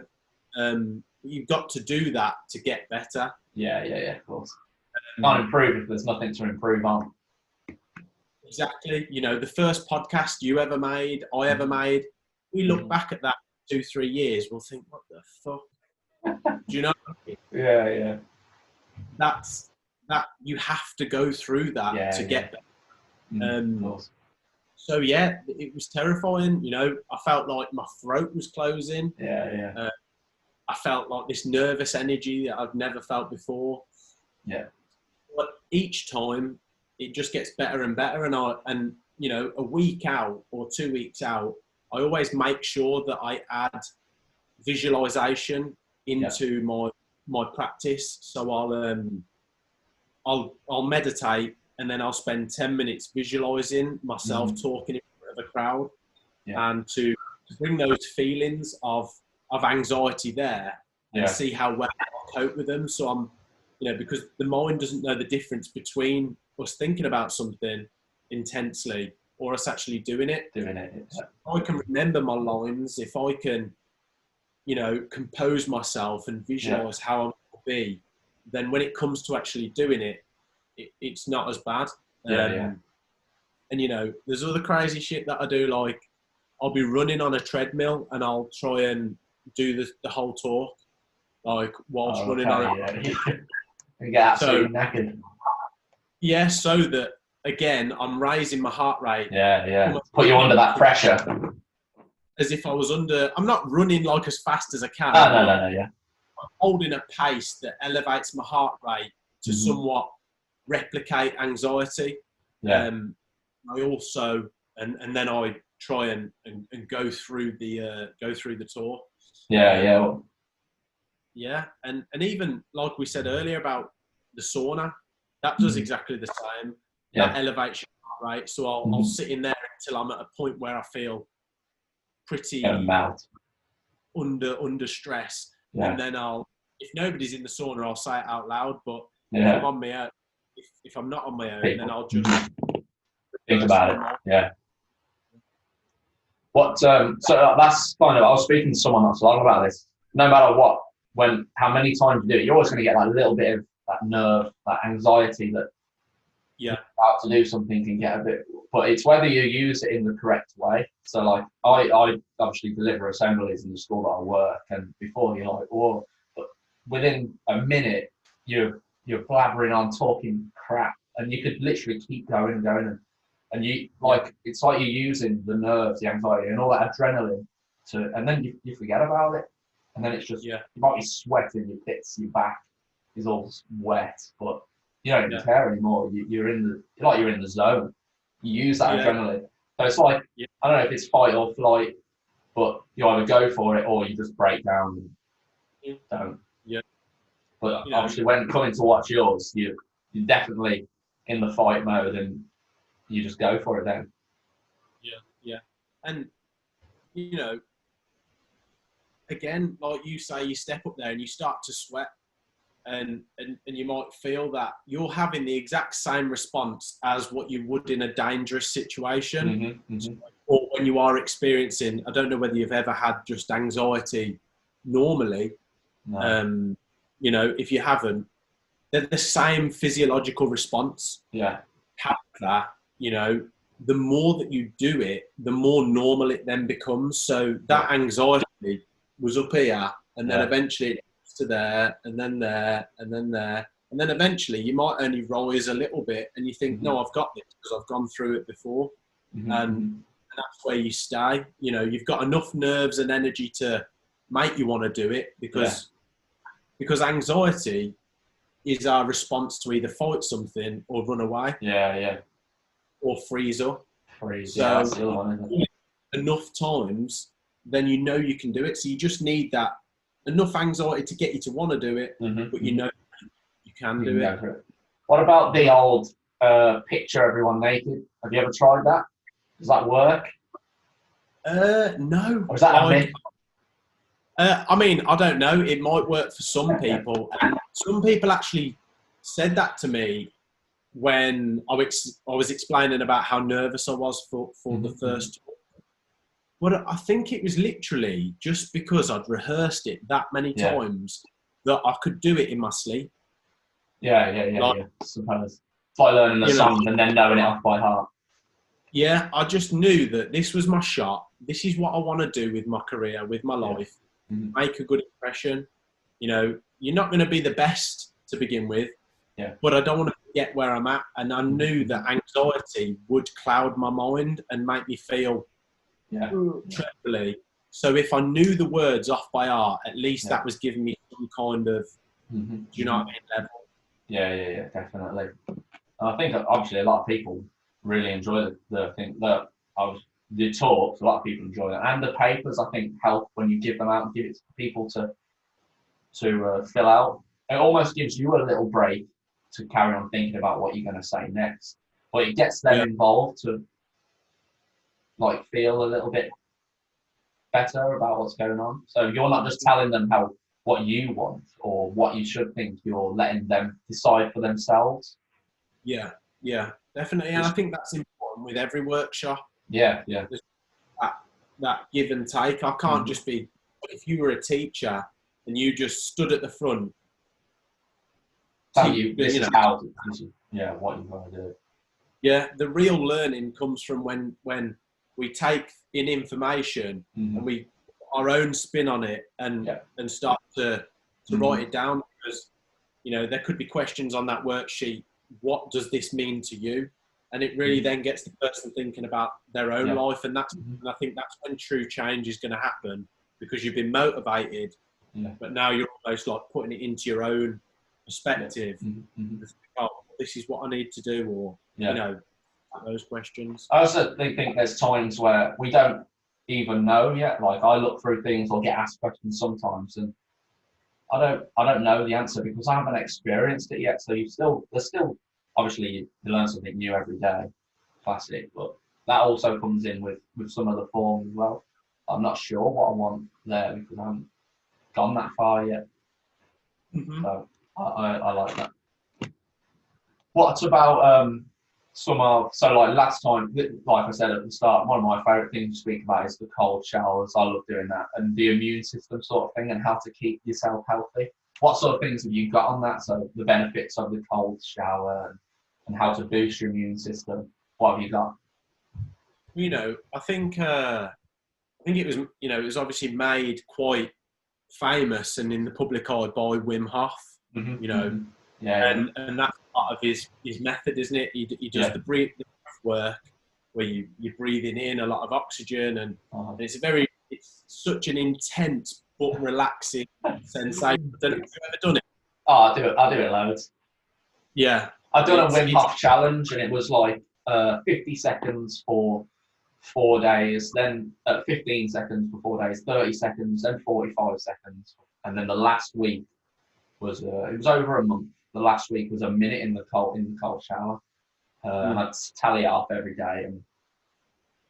you've got to do that to get better. Yeah, of course. Can't improve if there's nothing to improve on. Exactly. You know, the first podcast you ever made, I ever made, we look back at that 2-3 years, we'll think, what the fuck? Do you know what I mean? Yeah. That's that you have to go through that to get there. So yeah, it was terrifying. You know, I felt like my throat was closing. I felt like this nervous energy that I've never felt before. Yeah. But each time it just gets better and better. And you know, a week out or 2 weeks out, I always make sure that I add visualization into my practice. So I'll meditate, and then I'll spend 10 minutes visualizing myself talking in front of a crowd, and to bring those feelings of anxiety there and see how well I cope with them. So I'm, you know, because the mind doesn't know the difference between us thinking about something intensely or us actually doing it. So I can remember my lines, if I can, you know, compose myself and visualize how I'm going to be, then when it comes to actually doing it, it's not as bad. And you know, there's other crazy shit that I do, like I'll be running on a treadmill and I'll try and do the whole talk, like whilst running on it. You get absolutely knackered. Yeah, so that again, I'm raising my heart rate. Put you under that pressure. As if I was under. I'm not running like as fast as I can. No. Yeah. I'm holding a pace that elevates my heart rate to somewhat replicate anxiety. I also and then I try and go through the tour. And even like we said earlier about the sauna, that does exactly the same. That elevates your heart rate. So I'll sit in there until I'm at a point where I feel pretty under stress, and then if nobody's in the sauna, I'll say it out loud. But if I'm on my own, if I'm not on my own, then I'll just think about it. What? So that's kind of. I was speaking to someone not so long about this. No matter what, how many times you do it, you're always going to get that little bit of that nerve, that anxiety that you're about to do something can get a bit. But it's whether you use it in the correct way. So like I obviously deliver assemblies in the school that I work, and before you're like, but within a minute you're blabbering on, talking crap, and you could literally keep going, and you like it's like you're using the nerves, the anxiety, and all that adrenaline and then you forget about it, and then it's just you might be sweating, your pits, your back is all wet, but you don't even care anymore. You're in the zone. You use that adrenaline. So it's like I don't know if it's fight or flight, but you either go for it or you just break down and don't. But obviously, when coming to watch yours, you're definitely in the fight mode, and you just go for it then. And you know, again, like you say, you step up there and you start to sweat, and you might feel that you're having the exact same response as what you would in a dangerous situation, or when you are experiencing. I don't know whether you've ever had just anxiety normally. No. You know, if you haven't, they're the same physiological response. However, you know, the more that you do it, the more normal it then becomes. So that anxiety was up here, and then eventually it gets to there, and then there, and then there. And then eventually you might only rise a little bit, and you think, no, I've got this because I've gone through it before. And that's where you stay. You know, you've got enough nerves and energy to make you want to do it, because anxiety is our response to either fight something or run away. Or freeze up. So enough times, then you know you can do it. So you just need that enough anxiety to get you to want to do it, but you know you can do it. What about the old picture everyone naked? Have you ever tried that? Does that work? No. Or is that a myth? I mean, I don't know. It might work for some people. And some people actually said that to me when I was explaining about how nervous I was for the first talk. Well, I think it was literally just because I'd rehearsed it that many Yeah. times that I could do it in my sleep. Yeah. I suppose it's like learning a song and then knowing it off by heart. Yeah, I just knew that this was my shot. This is what I want to do with my career, with my life. Make a good impression. You know, you're not going to be the best to begin with, but I don't want to get where I'm at. And I knew that anxiety would cloud my mind and make me feel trebly. So if I knew the words off by heart, at least that was giving me some kind of, do you know what I mean, level. Yeah, definitely. And I think obviously a lot of people really enjoy the thing that the talks. A lot of people enjoy it, and the papers I think help when you give them out and give it to people to fill out. It almost gives you a little break to carry on thinking about what you're going to say next, but it gets them involved to like feel a little bit better about what's going on. So you're not just telling them what you want or what you should think. You're letting them decide for themselves. Yeah, definitely. And I think that's important with every workshop. Yeah. That give and take. I can't just be, if you were a teacher and you just stood at the front. What you want to do. Yeah, the real learning comes from when we take in information and we put our own spin on it and start to write it down, because there could be questions on that worksheet. What does this mean to you? And it really then gets the person thinking about their own life, and and I think that's when true change is going to happen, because you've been motivated, but now you're almost like putting it into your own perspective. Oh, this is what I need to do, or those questions. I also think there's times where we don't even know yet. Like I look through things or get asked questions sometimes, and I don't know the answer because I haven't experienced it yet. So there's still obviously you learn something new every day, classic. But that also comes in with some of the form as well. I'm not sure what I want there because I haven't gone that far yet. So I like that. What's about like last time, like I said at the start, one of my favourite things to speak about is the cold showers. I love doing that, and the immune system sort of thing, and how to keep yourself healthy. What sort of things have you got on that? So the benefits of the cold shower and how to boost your immune system. What have you got? I think it was it was obviously made quite famous and in the public eye by Wim Hof. And that's part of his method, isn't it? He does the breath work where you're breathing in a lot of oxygen, and it's such an intense but relaxing sensation. I don't know if you've ever done it. Oh, I do it loads. Yeah, I've done a Wim Hof challenge, and it was like 50 seconds for 4 days, then 15 seconds for 4 days, 30 seconds, then 45 seconds, and then the last week was it was over a month. The last week was a minute in the cold shower, and I'd tally it up every day, and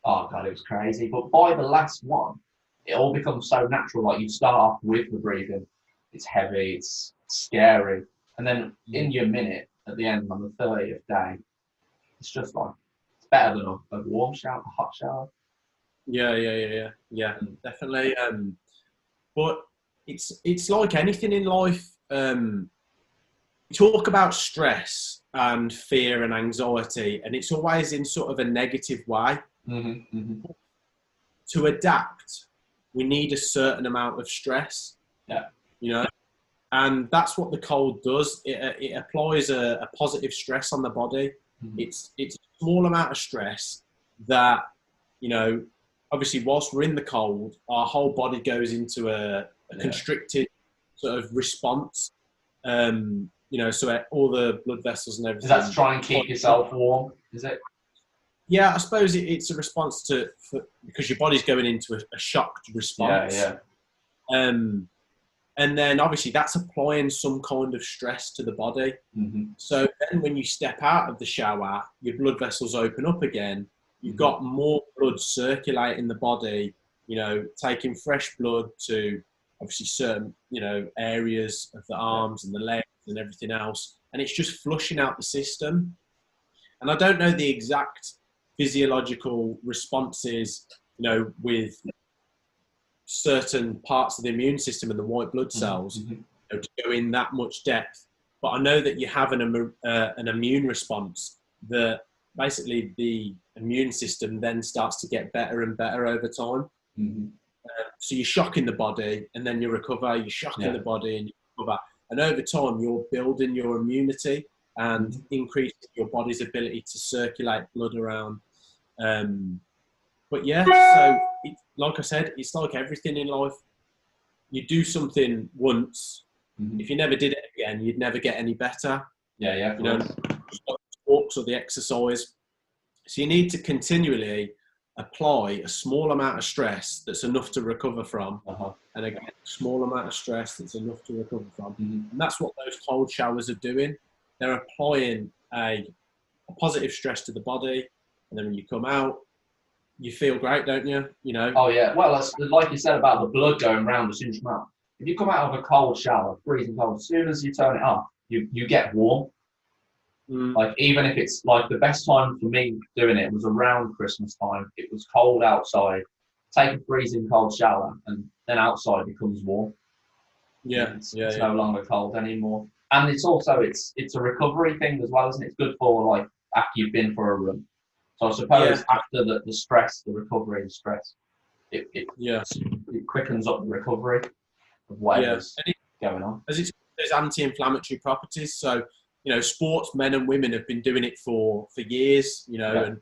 oh god, it was crazy. But by the last one, it all becomes so natural. Like you start off with the breathing, it's heavy, it's scary, and then in your minute at the end on the 30th day, it's just like it's better than a warm shower, a hot shower. Yeah, definitely. But it's like anything in life. Talk about stress and fear and anxiety, and it's always in sort of a negative way. To adapt, we need a certain amount of stress. And that's what the cold does. It applies a positive stress on the body. It's a small amount of stress that obviously whilst we're in the cold, our whole body goes into a constricted sort of response. So all the blood vessels and everything. Is that to try and keep yourself warm? Is it? Yeah, I suppose it's a response because your body's going into a shocked response. And then obviously that's applying some kind of stress to the body. So then when you step out of the shower, your blood vessels open up again. You've got more blood circulating the body, taking fresh blood to obviously certain, areas of the arms and the legs and everything else. And it's just flushing out the system. And I don't know the exact physiological responses with certain parts of the immune system and the white blood cells, to go in that much depth. But I know that you have an immune response that basically the immune system then starts to get better and better over time. So you're shocking the body and then you recover, you're shocking the body and you recover. And over time, you're building your immunity and increasing your body's ability to circulate blood around. But yeah, so like I said, it's like everything in life. You do something once. If you never did it again, you'd never get any better. Walks or the exercise. So you need to continually apply a small amount of stress that's enough to recover from, and again, a small amount of stress that's enough to recover from. And that's what those cold showers are doing. They're applying a positive stress to the body, and then when you come out, you feel great, don't you? Oh yeah. Well, it's like you said about the blood going round as soon as you come out. If you come out of a cold shower, freezing cold, as soon as you turn it off, you get warm. Like, even if it's like, the best time for me doing it was around Christmas time. It was cold outside. Take a freezing cold shower, and then outside becomes warm. It's no longer cold anymore. And it's also it's a recovery thing as well, isn't it? It's good for, like, after you've been for a run. So I suppose after the stress, the recovery and stress, it quickens up the recovery of whatever's going on. There's anti-inflammatory properties. So, sports men and women have been doing it for years, and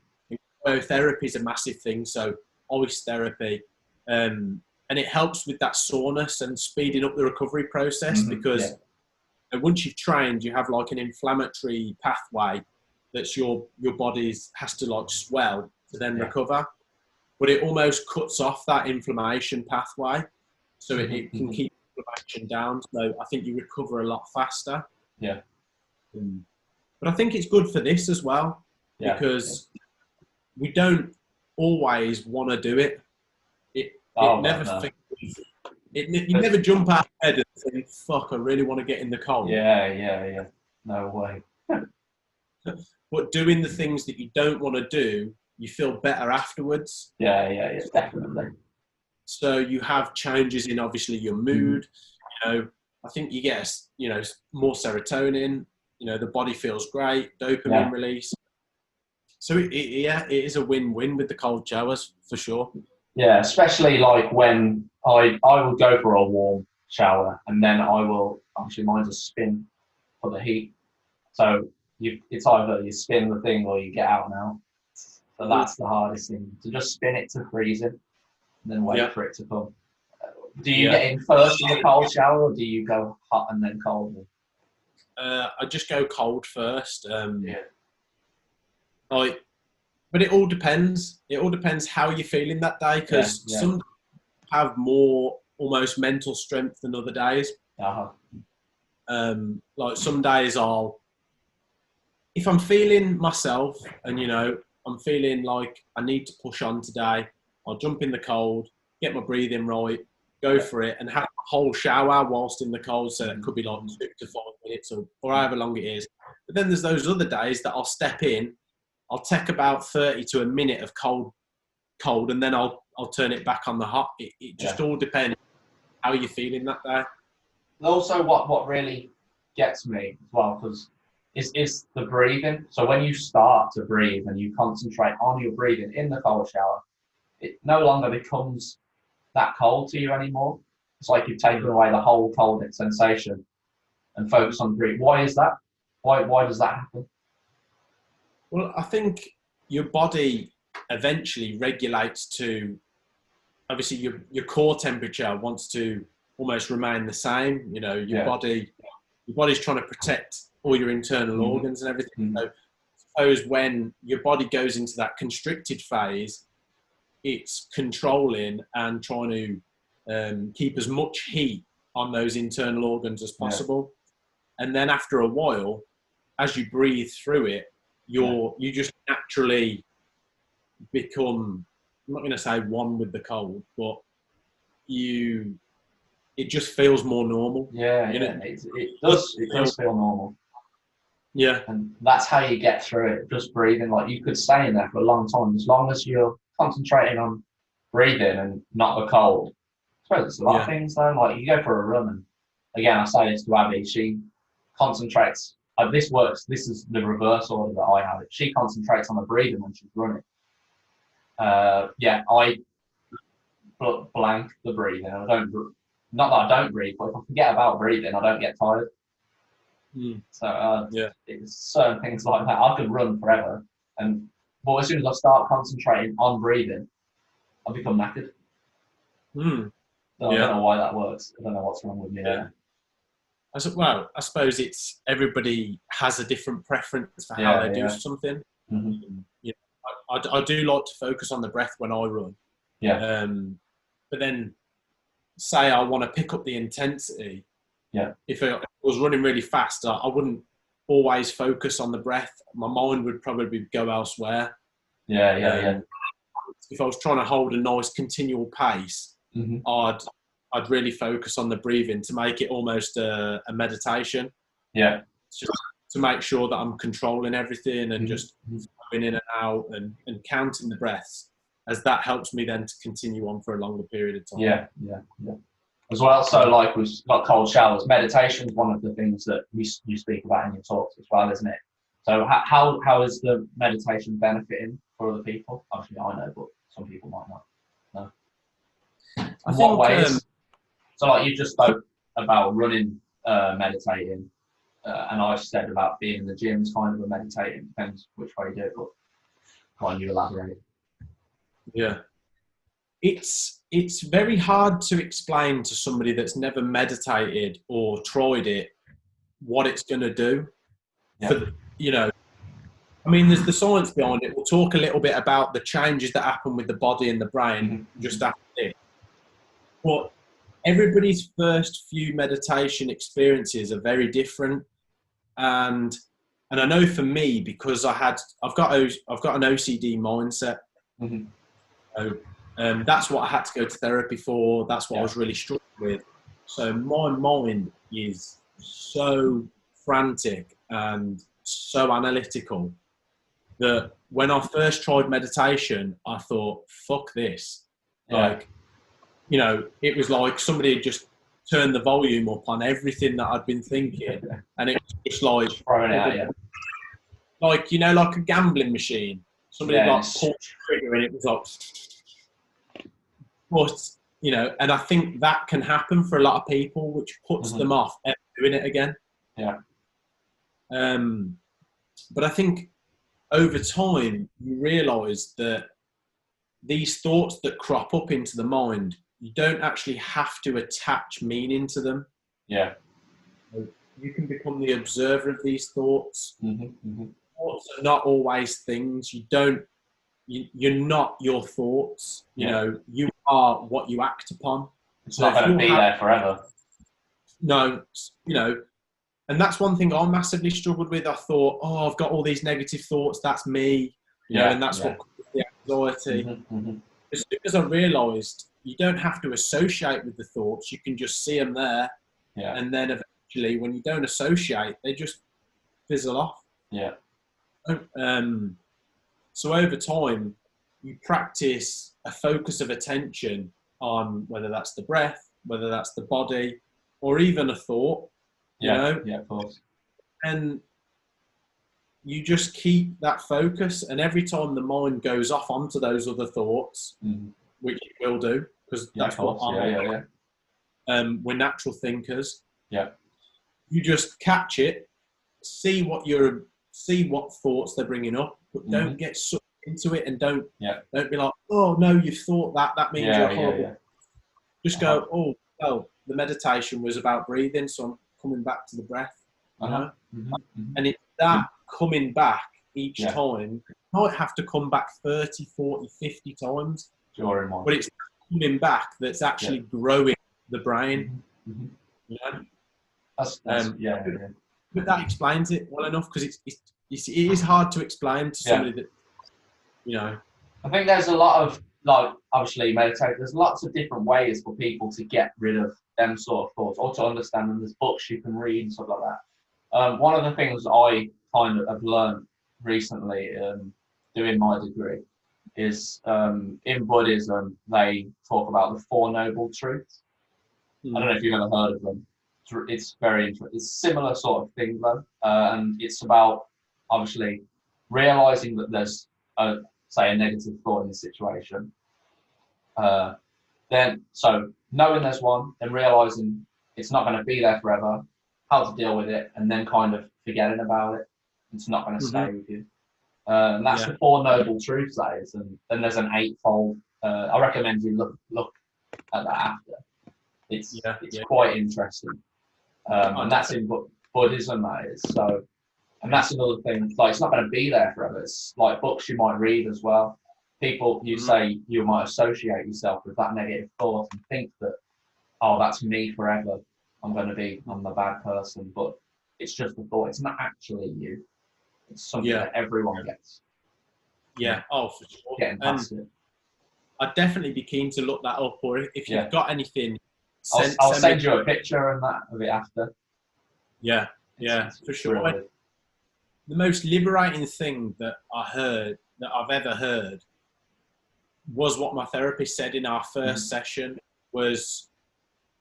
therapy is a massive thing. So ice therapy, and it helps with that soreness and speeding up the recovery process, because once you've trained, you have like an inflammatory pathway that's your body's has to like swell to then recover, but it almost cuts off that inflammation pathway, so it can keep inflammation down. So I think you recover a lot faster. But I think it's good for this as well, because we don't always want to do it. You never jump out of bed and think, fuck, I really want to get in the cold. No way. But doing the things that you don't want to do, you feel better afterwards. Definitely. So you have changes in, obviously, your mood. I think you get, more serotonin. The body feels great, dopamine release. So it is a win-win with the cold showers, for sure. Yeah, especially like when I will go for a warm shower, and then I will, actually mine's a spin for the heat. So it's either you spin the thing or you get out now. So that's the hardest thing, to just spin it to freezing and then wait for it to come. Do you get in first in the cold shower, or do you go hot and then cold? I just go cold first. But it all depends. It all depends how you're feeling that day, because some have more almost mental strength than other days. Like some days if I'm feeling myself and, I'm feeling like I need to push on today, I'll jump in the cold, get my breathing right, go for it, and have a whole shower whilst in the cold. So it could be like 2 to 5 minutes or however long it is. But then there's those other days that I'll step in, I'll take about 30 to a minute of cold, and then I'll turn it back on the hot. It just all depends how you're feeling that day. Also, what really gets me as well, because is the breathing. So when you start to breathe and you concentrate on your breathing in the cold shower, it no longer becomes that cold to you anymore. It's like you've taken away the whole cold sensation and focus on breathing. Why is that? Why does that happen? Well, I think your body eventually regulates to, obviously your core temperature wants to almost remain the same. Your body's trying to protect all your internal organs and everything. So I suppose when your body goes into that constricted phase, it's controlling and trying to keep as much heat on those internal organs as possible. And then after a while, as you breathe through it, you just naturally become, I'm not going to say one with the cold, but it just feels more normal. It does feel normal. And that's how you get through it, just breathing. Like, you could stay in there for a long time, as long as you're concentrating on breathe in and not the cold. I suppose it's a lot of things though. Like you go for a run, and again, I say this to Abby. She concentrates. This works. This is the reverse order that I have it. She concentrates on the breathing when she's running. I blank the breathing. I don't. Not that I don't breathe, but if I forget about breathing, I don't get tired. So it's certain things like that. I could run forever, but as soon as I start concentrating on breathing, I become knackered. So I don't know why that works. I don't know what's wrong with me there. Well, I suppose it's everybody has a different preference for how they do something. I do like to focus on the breath when I run. But then, say I want to pick up the intensity. If I was running really fast, I wouldn't always focus on the breath. My mind would probably go elsewhere. If I was trying to hold a nice continual pace, I'd really focus on the breathing to make it almost a meditation. Just to make sure that I'm controlling everything and just going in and out and counting the breaths, as that helps me then to continue on for a longer period of time. As well, so like we've got cold showers. Meditation is one of the things that you speak about in your talks as well, isn't it? So how is the meditation benefiting for other people? Obviously, I know, but some people might not know. In what ways? So like you just spoke about running, meditating, and I said about being in the gym is kind of a meditating. Depends which way you do it, but can't you elaborate? It's very hard to explain to somebody that's never meditated or tried it what it's going to do. I mean, there's the science behind it. We'll talk a little bit about the changes that happen with the body and the brain just after this. But everybody's first few meditation experiences are very different, and I know for me, because I've got an OCD mindset. So, that's what I had to go to therapy for. That's what I was really struggling with. So my mind is so frantic and so analytical that when I first tried meditation, I thought, fuck this. Like, it was like somebody had just turned the volume up on everything that I'd been thinking. And it was just like, throwing it at you. Like, like a gambling machine. Somebody pulled the trigger and it was like, but, and I think that can happen for a lot of people, which puts them off ever doing it again. But I think over time, you realise that these thoughts that crop up into the mind, you don't actually have to attach meaning to them. You can become the observer of these thoughts. Thoughts are not always things. You're not your thoughts. You are what you act upon. It's not going to be there forever. No, and that's one thing I massively struggled with. I thought, I've got all these negative thoughts. That's me. And that's what causes the anxiety. As soon as I realised you don't have to associate with the thoughts, you can just see them there. And then eventually, when you don't associate, they just fizzle off. So over time, you practice a focus of attention on whether that's the breath, whether that's the body, or even a thought. Of course. And you just keep that focus, and every time the mind goes off onto those other thoughts, which it will do, because that's what we're natural thinkers. You just catch it, see what thoughts they're bringing up, but don't get sucked into it, and don't be like, oh no, you've thought that means you're horrible. Just go, oh well, the meditation was about breathing, so I'm coming back to the breath. And it's that coming back each time. You might have to come back 30, 40, 50 times, but it's coming back that's actually growing the brain. But that explains it well enough, because it is hard to explain to somebody that I think there's a lot of, like, obviously meditate, there's lots of different ways for people to get rid of them sort of thoughts, or to understand them. There's books you can read and stuff like that. One of the things I kind of have learned recently, doing my degree, is in Buddhism, they talk about the Four Noble Truths. I don't know if you've ever heard of them. It's very interesting. It's similar sort of thing though, and it's about obviously realizing that there's say a negative thought in the situation. Then so knowing there's one, then realizing it's not going to be there forever, how to deal with it, and then kind of forgetting about it. It's not going to stay with you. And that's the Four Noble Truths, that is. And then there's an eightfold. I recommend you look at that after. It's quite interesting. And that's in Buddhism, that is. So, and that's another thing. Like, it's not going to be there forever. It's like books you might read as well. People, you say you might associate yourself with that negative thought and think that, oh, that's me forever. I'm the bad person. But it's just a thought. It's not actually you. It's something that everyone gets. Yeah, oh, for sure. Getting past it. I'd definitely be keen to look that up, or if you've got anything, I'll send you a picture and that of it after. Yeah, for sure. Brilliant. The most liberating thing that I've ever heard was what my therapist said in our first session was,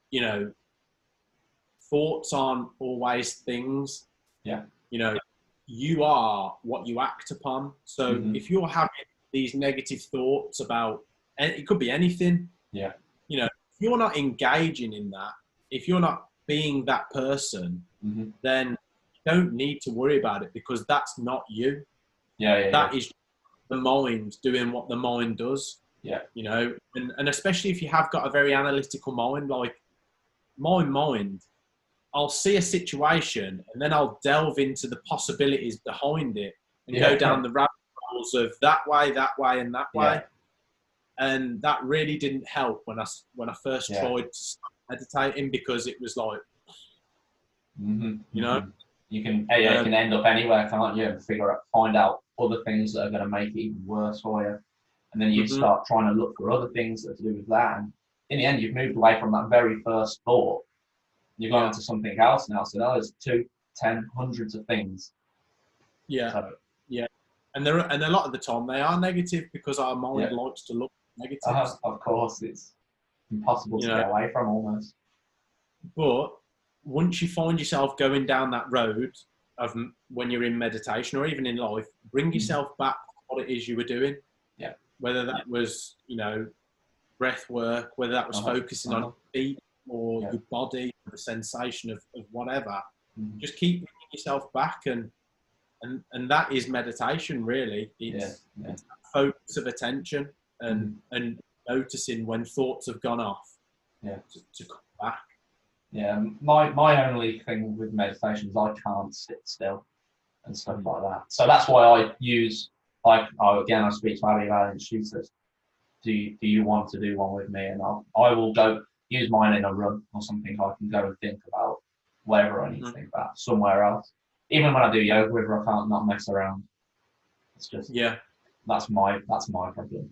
you know, thoughts aren't always things. Yeah. You know, you are what you act upon. So if you're having these negative thoughts about, and it could be anything. Yeah. You know, if you're not engaging in that, if you're not being that person, then you don't need to worry about it because that's not you. That is the mind doing what the mind does. Yeah. You know, and especially if you have got a very analytical mind, like my mind, I'll see a situation and then I'll delve into the possibilities behind it and go down the rabbit holes of that way, and that way. And that really didn't help when I first tried to start meditating, because it was like, you know, you can end up anywhere, can't you? And find out other things that are going to make it even worse for you. And then you start trying to look for other things that are to do with that. And in the end, you've moved away from that very first thought. You've gone into something else now. So now there's 2, 10, hundreds of things. And a lot of the time they are negative because our mind likes to look negative. Of course, it's impossible to get away from almost. But once you find yourself going down that road of when you're in meditation or even in life, bring yourself back to what it is you were doing. Yeah. Whether that was, you know, breath work, whether that was focusing on your feet or your body, the sensation of whatever. Just keep bringing yourself back, and that is meditation, really. It's that focus of attention and noticing when thoughts have gone off to come back. Yeah, my only thing with meditation is I can't sit still and stuff like that. So that's why I use, I speak to Abby about it, and she says, do you want to do one with me? And I will go use mine in a run or something. I can go and think about whatever I need to think about somewhere else. Even when I do yoga with her, I can't not mess around. It's just that's my problem.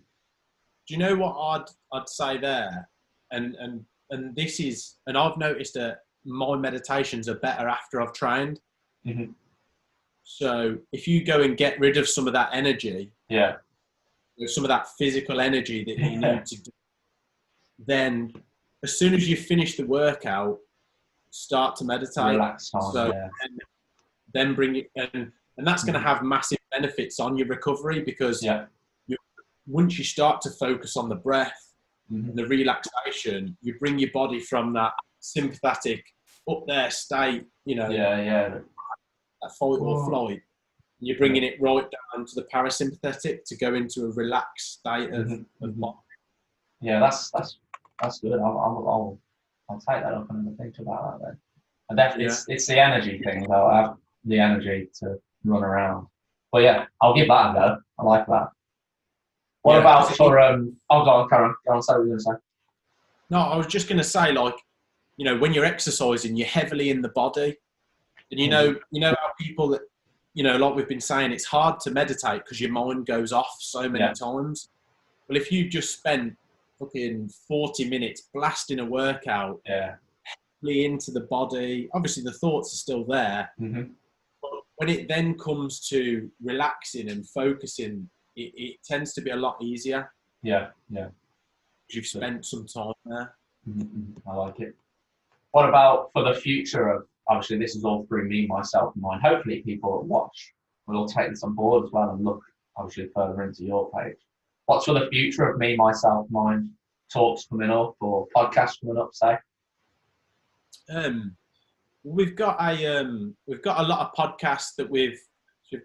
Do you know what I'd say there? And this is, and I've noticed that my meditations are better after I've trained. So if you go and get rid of some of that energy, some of that physical energy that you need to do, then as soon as you finish the workout, start to meditate. Relax on, then bring it, and that's going to have massive benefits on your recovery, because once you start to focus on the breath and the relaxation, you bring your body from that sympathetic up there state, you know, that fight or flight. You're bringing it right down to the parasympathetic to go into a relaxed state of mind. Yeah, that's good. I'll take that up and think about that then. And definitely, it's the energy thing. I'll have the energy to run around. But yeah, I'll give that a go. I like that. What about for go on, Karen. Go on, say what you're going to say. No, I was just going to say, like, you know, when you're exercising, you're heavily in the body, and you know how people that, you know, like we've been saying, it's hard to meditate because your mind goes off so many times. Well, if you just spend fucking 40 minutes blasting a workout, heavily into the body, obviously the thoughts are still there. But when it then comes to relaxing and focusing it tends to be a lot easier. Yeah. You've spent some time there. I like it. What about for the future of, obviously this is all through me, myself, and mine. Hopefully people that watch will take this on board as well and look obviously further into your page. What's for the future of me, myself, mine? Talks coming up or podcasts coming up, say? We've got a lot of podcasts that we've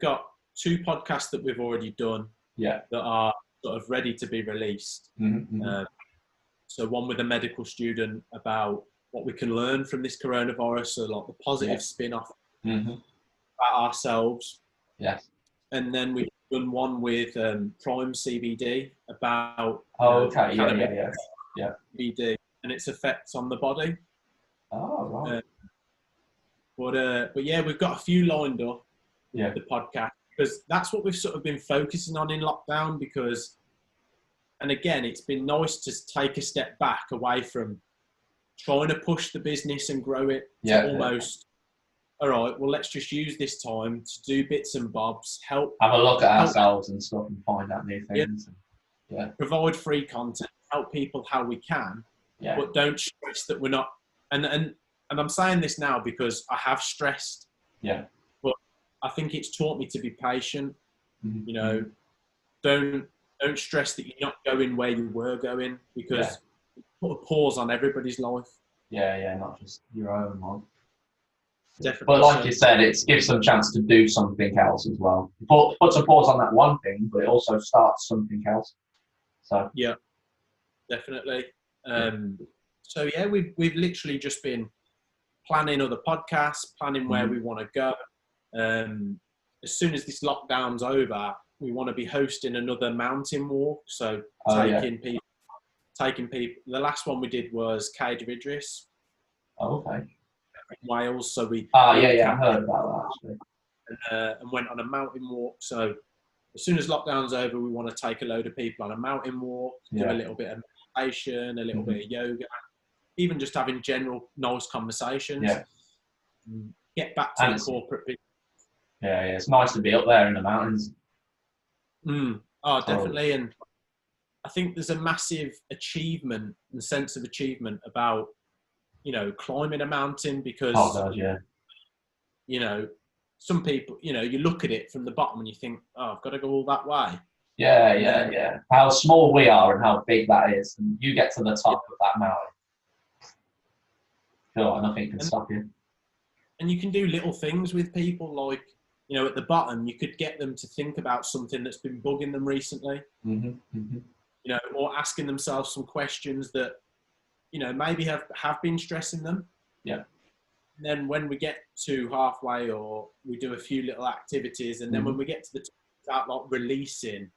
got 2 podcasts that we've already done. Yeah. That are sort of ready to be released. So one with a medical student about what we can learn from this coronavirus, so like the positive spin-off about ourselves. Yes. And then we've done one with Prime CBD about CBD and its effects on the body. Oh, right. But yeah, we've got a few lined up Yeah. with the podcast, because that's what we've sort of been focusing on in lockdown. Because, and again, it's been nice to take a step back away from trying to push the business and grow it to almost, all right, well, let's just use this time to do bits and bobs, have a look at ourselves and stuff and find out new things. Yeah. Provide free content, help people how we can, but don't stress that we're not. And I'm saying this now because I have stressed. Yeah. But I think it's taught me to be patient. You know, don't stress that you're not going where you were going, because put a pause on everybody's life. Yeah, not just your own life. Definitely. But like you said, it gives them a chance to do something else as well. It puts a pause on that one thing, but it also starts something else. So yeah, definitely. So yeah, we've literally just been planning other podcasts, planning where we want to go. As soon as this lockdown's over, we want to be hosting another mountain walk. So taking people. The last one we did was Cade of Idris. Oh, okay. In Wales. So we. I heard about that actually. And went on a mountain walk. So as soon as lockdown's over, we want to take a load of people on a mountain walk, do a little bit of meditation, a little bit of yoga, even just having general nice conversations. Yeah. Get back to the corporate business. Yeah, it's nice to be up there in the mountains. Oh, definitely. And I think there's a massive achievement and sense of achievement about, you know, climbing a mountain, because, you know, some people, you know, you look at it from the bottom and you think, oh, I've got to go all that way. Yeah. How small we are and how big that is. And you get to the top of that mountain. Sure, nothing can stop you. And you can do little things with people, like, you know, at the bottom, you could get them to think about something that's been bugging them recently. You know, or asking themselves some questions that, you know, maybe have been stressing them. Yeah. And then when we get to halfway, or we do a few little activities, and then when we get to the top, start like releasing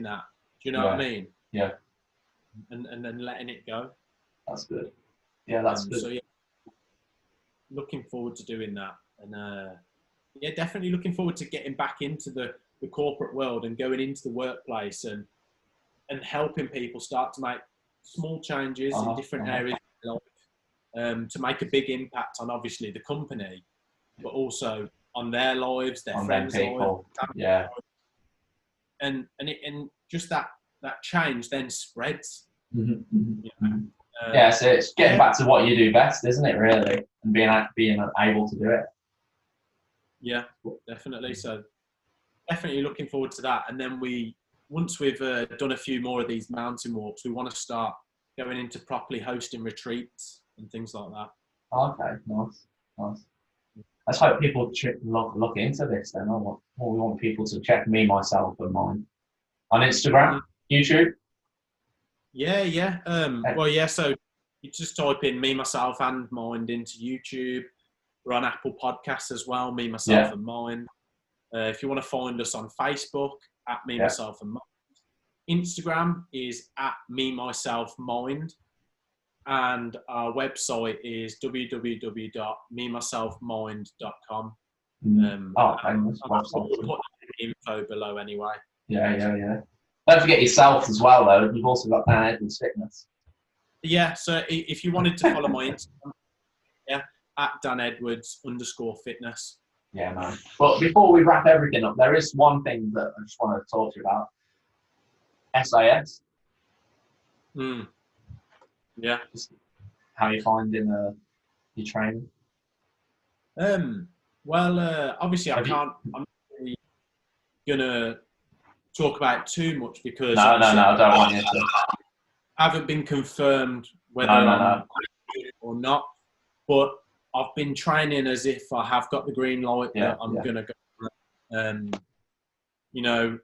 that. Do you know what I mean? Yeah. And then letting it go. That's good. Yeah, that's good. So yeah, looking forward to doing that, and definitely looking forward to getting back into the corporate world and going into the workplace and helping people start to make small changes in different areas of their life, to make a big impact on obviously the company, but also on their lives, their friends' lives. Yeah. And just that change then spreads. You know? So it's getting back to what you do best, isn't it, really? And being able to do it. Yeah, definitely. So definitely looking forward to that. And then once we've done a few more of these mountain walks, we want to start going into properly hosting retreats and things like that. Okay, nice. Let's hope people look into this then. We want people to check me, myself, and mine on Instagram, YouTube. Yeah. So you just type in me, myself, and mind into YouTube. We're on Apple Podcasts as well, me, myself, and mine. If you want to find us on Facebook, at me, myself, and mind. Instagram is at me, myself, mind. And our website is www.memyselfmind.com. I'll put info below anyway. Yeah. Don't forget yourself as well, though. You've also got Dan Edwards Fitness. Yeah, so if you wanted to follow my Instagram, at Dan Edwards _fitness. Yeah, man. But before we wrap everything up, there is one thing that I just want to talk to you about. SAS. Yeah. Just how you finding your training? Well, obviously I'm not really gonna talk about it too much because No, I don't want you to. haven't been confirmed whether No. I'm doing it or not. But I've been training as if I have got the green light that I'm gonna go. You know,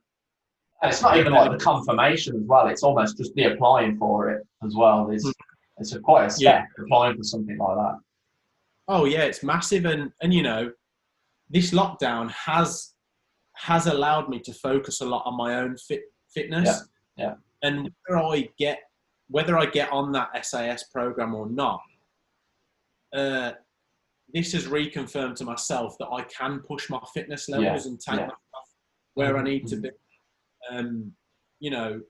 And it's not even like the confirmation as well. It's almost just the applying for it as well. It's quite a step applying for something like that. Oh yeah, it's massive, and you know, this lockdown has allowed me to focus a lot on my own fitness. Yeah. And whether I get on that SAS program or not, this has reconfirmed to myself that I can push my fitness levels and take myself where I need to be. You know,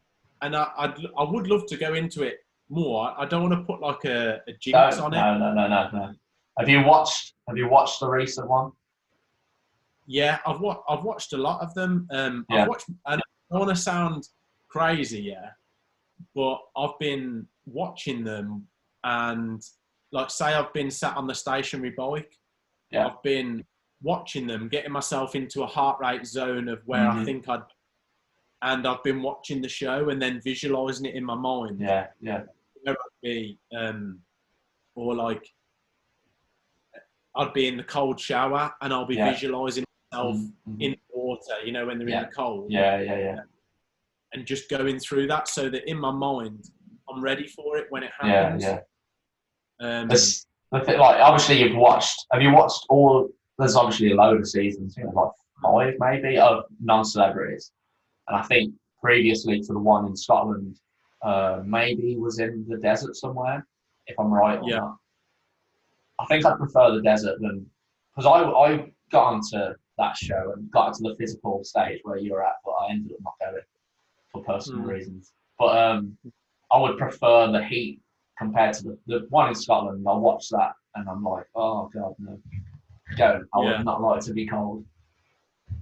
and I would love to go into it more. I don't want to put like a jinx on it. No. Have you watched the recent one? Yeah, I've watched a lot of them. I've watched, and I don't want to sound crazy, but I've been watching them, and like say I've been sat on the stationary bike. Yeah. I've been watching them, getting myself into a heart rate zone of where I think and I've been watching the show and then visualizing it in my mind. Yeah. Where I'd be, or like I'd be in the cold shower and I'll be visualizing myself in the water, you know, when they're in the cold. Yeah. And just going through that so that in my mind, I'm ready for it when it happens. Yeah. The thing, like, obviously have you watched all, there's obviously a load of seasons, you know, like 5 maybe, of non-celebrities. And I think previously to the one in Scotland, maybe was in the desert somewhere, if I'm right or not. I think I prefer the desert than, because I got onto that show and got into the physical stage where you're at, but I ended up not going for personal reasons. But I would prefer the heat compared to the one in Scotland. I watched that and I'm like, oh God, no. I would not like to be cold.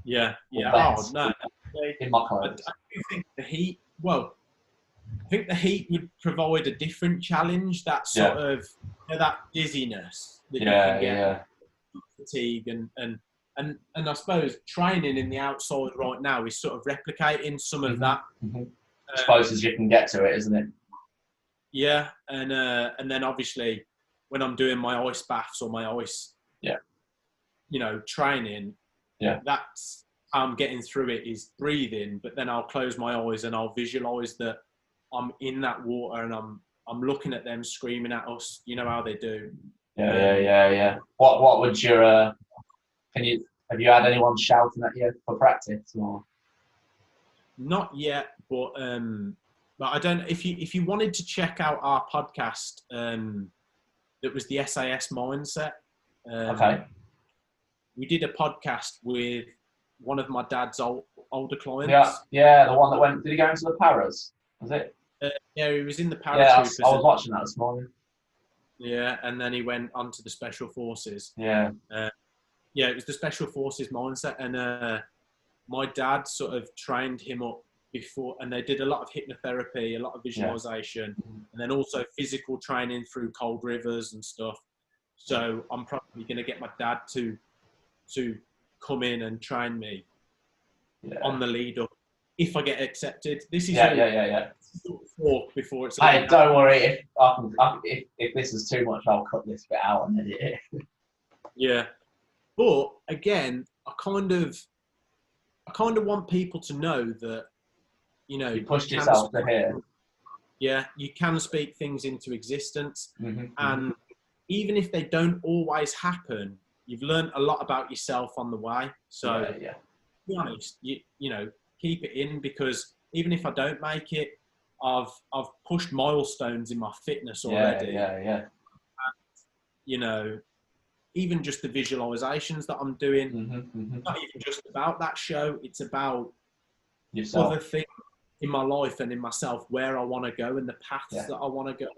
Yeah. Oh, no. In my clothes. I do think the heat, I think the heat would provide a different challenge, that sort of, you know, that dizziness that you can get, fatigue, and I suppose training in the outside right now is sort of replicating some of that. As close as you can get to it, isn't it? Yeah, and then obviously when I'm doing my ice baths or my ice, you know, training, that's how I'm getting through it, is breathing. But then I'll close my eyes and I'll visualize that I'm in that water and I'm looking at them screaming at us. You know how they do. Yeah. What would your have you had anyone shouting at you for practice or? Not yet, but I don't. If you wanted to check out our podcast, that was the SAS mindset. Okay. We did a podcast with one of my dad's older clients. Yeah, the one that went. Did he go into the paras? Was it? Yeah, he was in the paratroopers. Yeah, I was watching that this morning. Yeah, and then he went on to the special forces. Yeah. It was the special forces mindset, and my dad sort of trained him up before, and they did a lot of hypnotherapy, a lot of visualization, and then also physical training through cold rivers and stuff. So I'm probably going to get my dad to come in and train me on the lead up if I get accepted. This is talk before it's. Hey, don't worry. If this is too much, I'll cut this bit out and edit it. Yeah, but again, I kind of want people to know that, you know, you pushed yourself to here. Yeah, you can speak things into existence, and even if they don't always happen, you've learned a lot about yourself on the way. So, to be honest, you know, keep it in, because even if I don't make it, I've pushed milestones in my fitness already. Yeah. And, you know, even just the visualizations that I'm doing, not even just about that show, it's about yourself. Other things in my life and in myself, where I want to go and the paths that I want to go.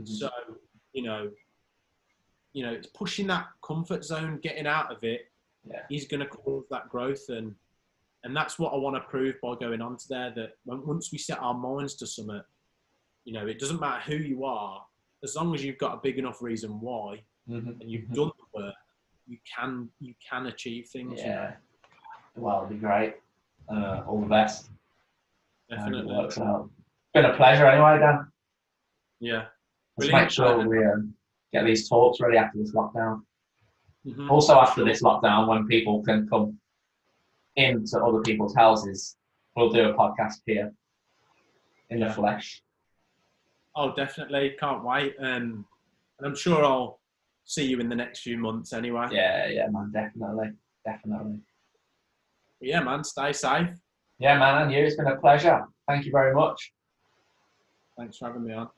So, you know, it's pushing that comfort zone, getting out of it, is going to cause that growth. And that's what I want to prove by going on to there, that once we set our minds to something, you know, it doesn't matter who you are, as long as you've got a big enough reason why, and you've done the work, you can achieve things. You know? Well, it'd be great. All the best. Definitely. It works out. It's been a pleasure anyway, Dan. Yeah. Let's make sure we get these talks ready after this lockdown. Mm-hmm. Also, after this lockdown, when people can come into other people's houses, we'll do a podcast here in the flesh. Oh, definitely. Can't wait. And I'm sure I'll see you in the next few months anyway. Yeah, man, definitely. But yeah, man, stay safe. Yeah, man, and you. It's been a pleasure. Thank you very much. Thanks for having me on.